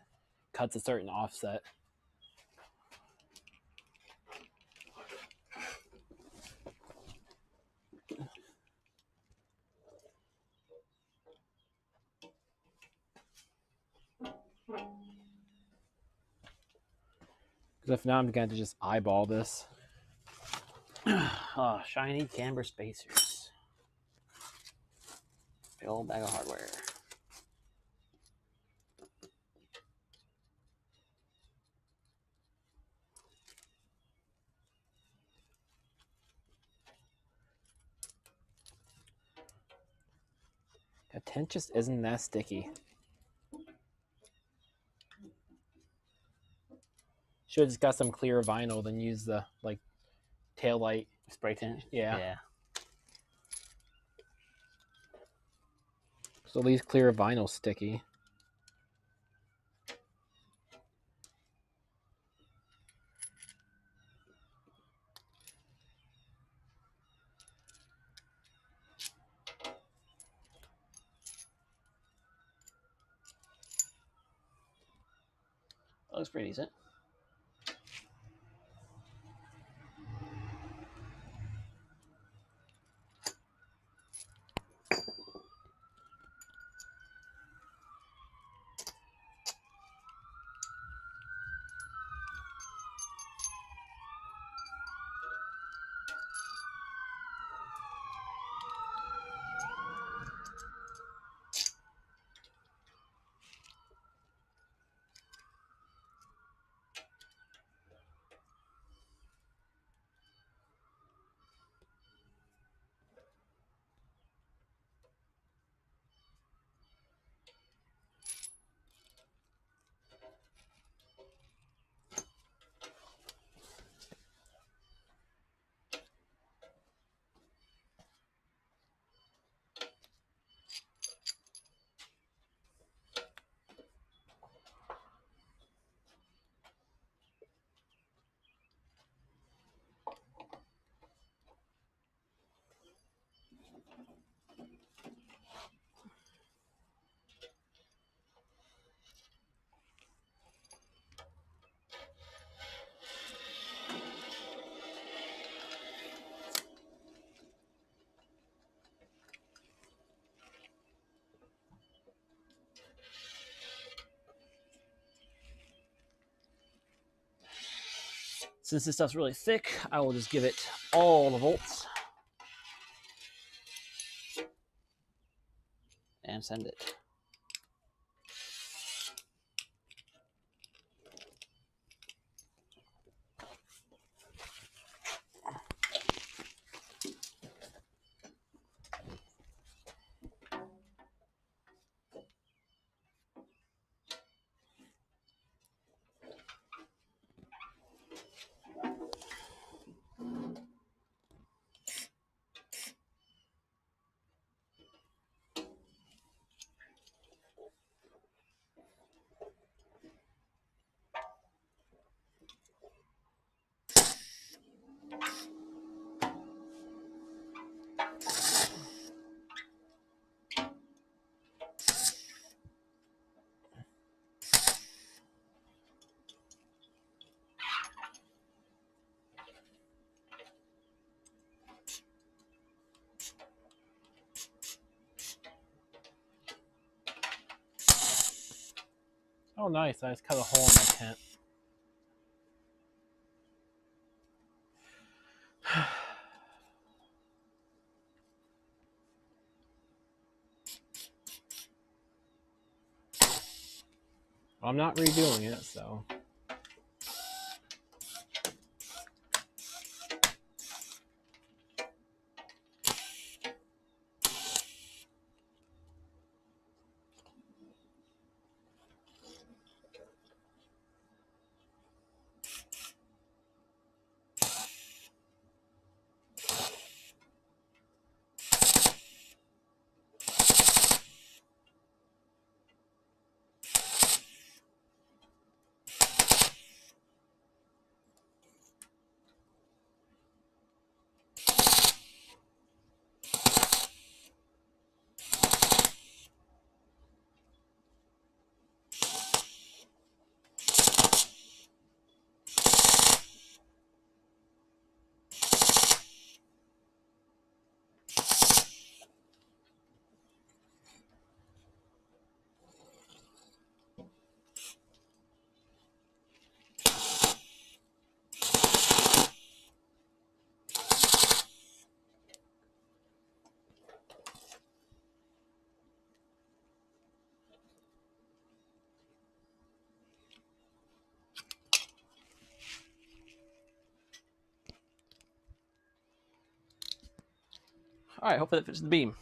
cuts a certain offset. Because if not, I'm going to just eyeball this. Oh, shiny Camber spacers. Big old bag of hardware. That tent just isn't that sticky. Should have just got some clear vinyl, then use the like tail light Spray tint. Yeah. So at least clear vinyl sticky. That looks pretty decent. Since this stuff's really thick, I will just give it all the volts and send it. Oh, nice. I just cut a hole in my tent. I'm not redoing it, so. All right, hopefully that fits the beam.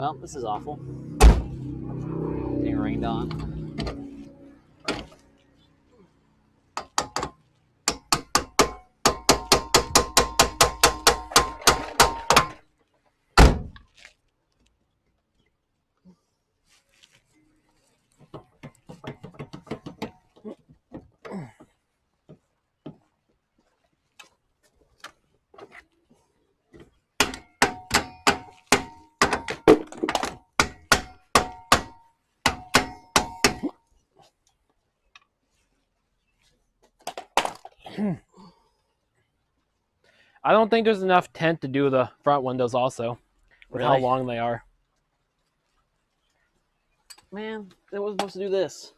Well, this is awful. Getting rained on. I don't think there's enough tent to do the front windows also, with how Really? long they are. Man, it wasn't supposed to do this.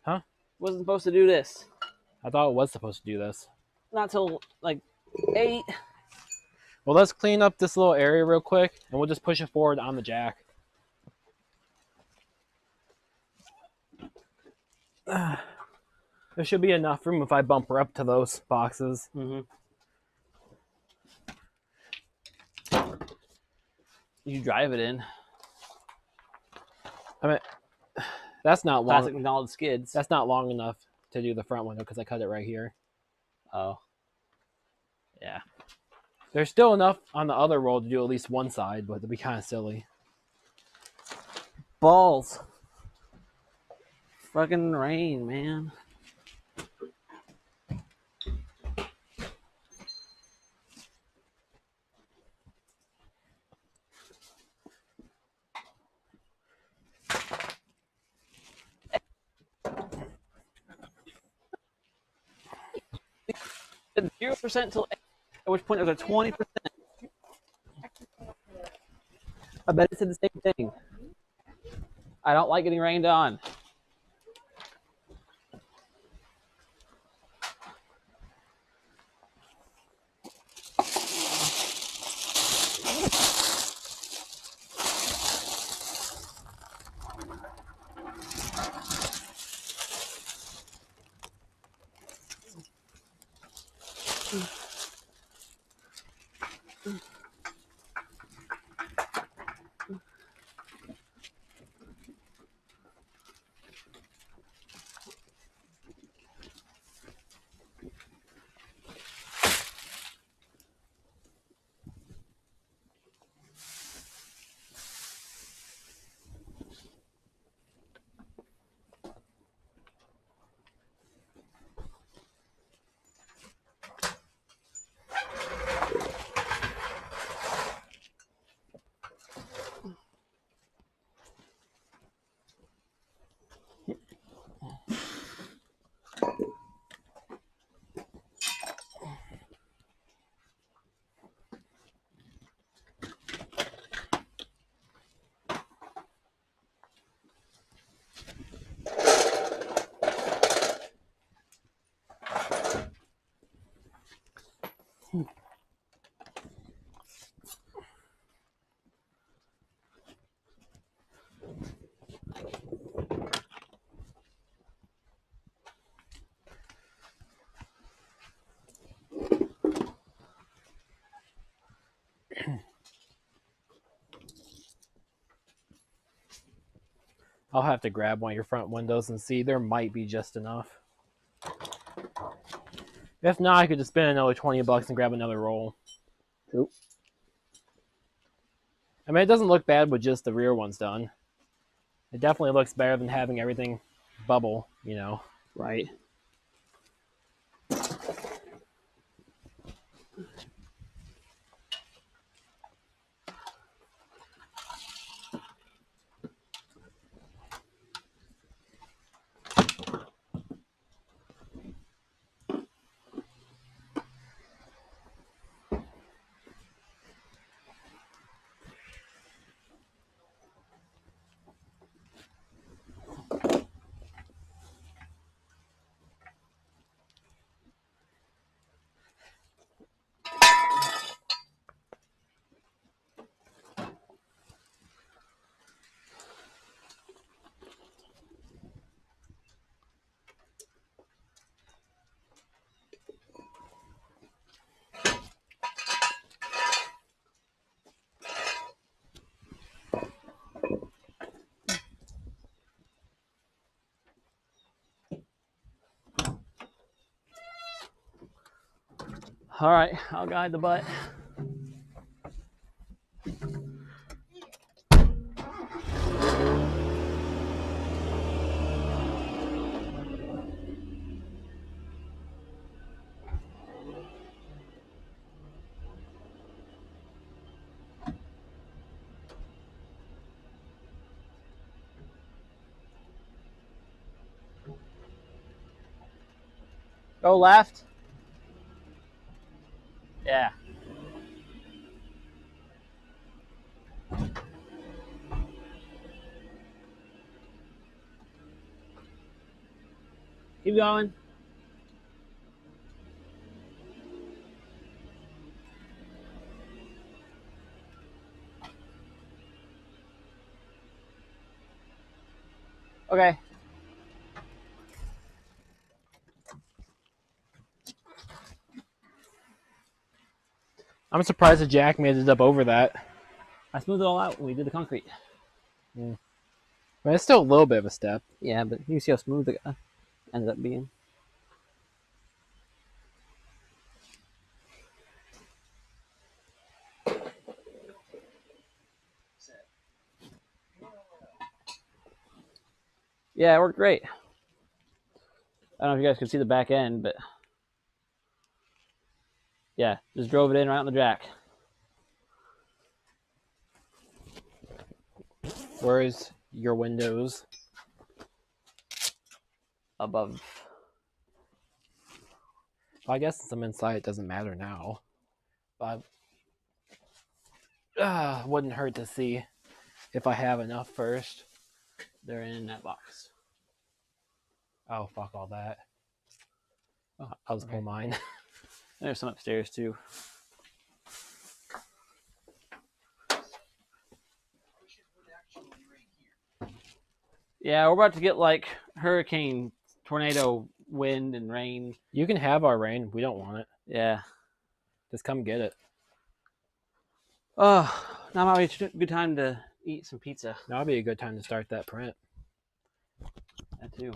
Huh? Wasn't supposed to do this. I thought it was supposed to do this. Not till like 8. Well, let's clean up this little area real quick, and we'll just push it forward on the jack. There should be enough room if I bump her up to those boxes. Mm-hmm. You drive it in. I mean, that's not Classic long. McDonald's skids. That's not long enough to do the front window because I cut it right here. Oh. Yeah. There's still enough on the other roll to do at least one side, but it'd be kind of silly. Balls. Fucking rain, man. It's 0% till 8, at which point there's a 20%. I bet it said the same thing. I don't like getting rained on. I'll have to grab one of your front windows and see. There might be just enough. If not, I could just spend another $20 and grab another roll. Oop. I mean, it doesn't look bad with just the rear ones done. It definitely looks better than having everything bubble, you know. Right. All right, I'll guide the butt. Go left. Yeah. Keep going. Okay. I'm surprised the jack made it up over that. I smoothed it all out when we did the concrete. But it's still a little bit of a step. Yeah, but you see how smooth it ended up being. Yeah, it worked great. I don't know if you guys can see the back end, but yeah, just drove it in right on the jack. Where's your windows? Above. Well, I guess since I'm inside, it doesn't matter now. But wouldn't hurt to see if I have enough first. They're in that box. Oh, fuck all that. Oh, I'll just pull mine. There's some upstairs too. Yeah, we're about to get like hurricane, tornado, wind, and rain. You can have our rain. We don't want it. Yeah. Just come get it. Oh, now might be a good time to eat some pizza. Now would be a good time to start that print. That too.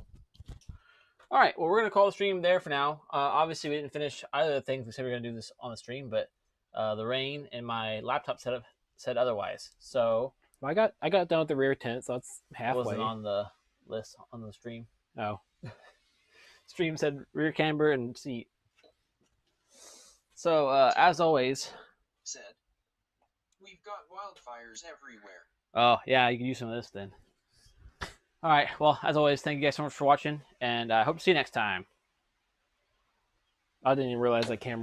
All right, well, we're going to call the stream there for now. Obviously, we didn't finish either of the things we said we were going to do this on the stream, but the rain and my laptop setup said otherwise. So Well, I got done with the rear tent, so it's it halfway. wasn't on the list on the stream. Oh. Stream said rear camber and seat. So, as always... Said, we've got wildfires everywhere. Oh, yeah, you can use some of this then. All right, well, as always, thank you guys so much for watching, and I hope to see you next time. I didn't even realize that camera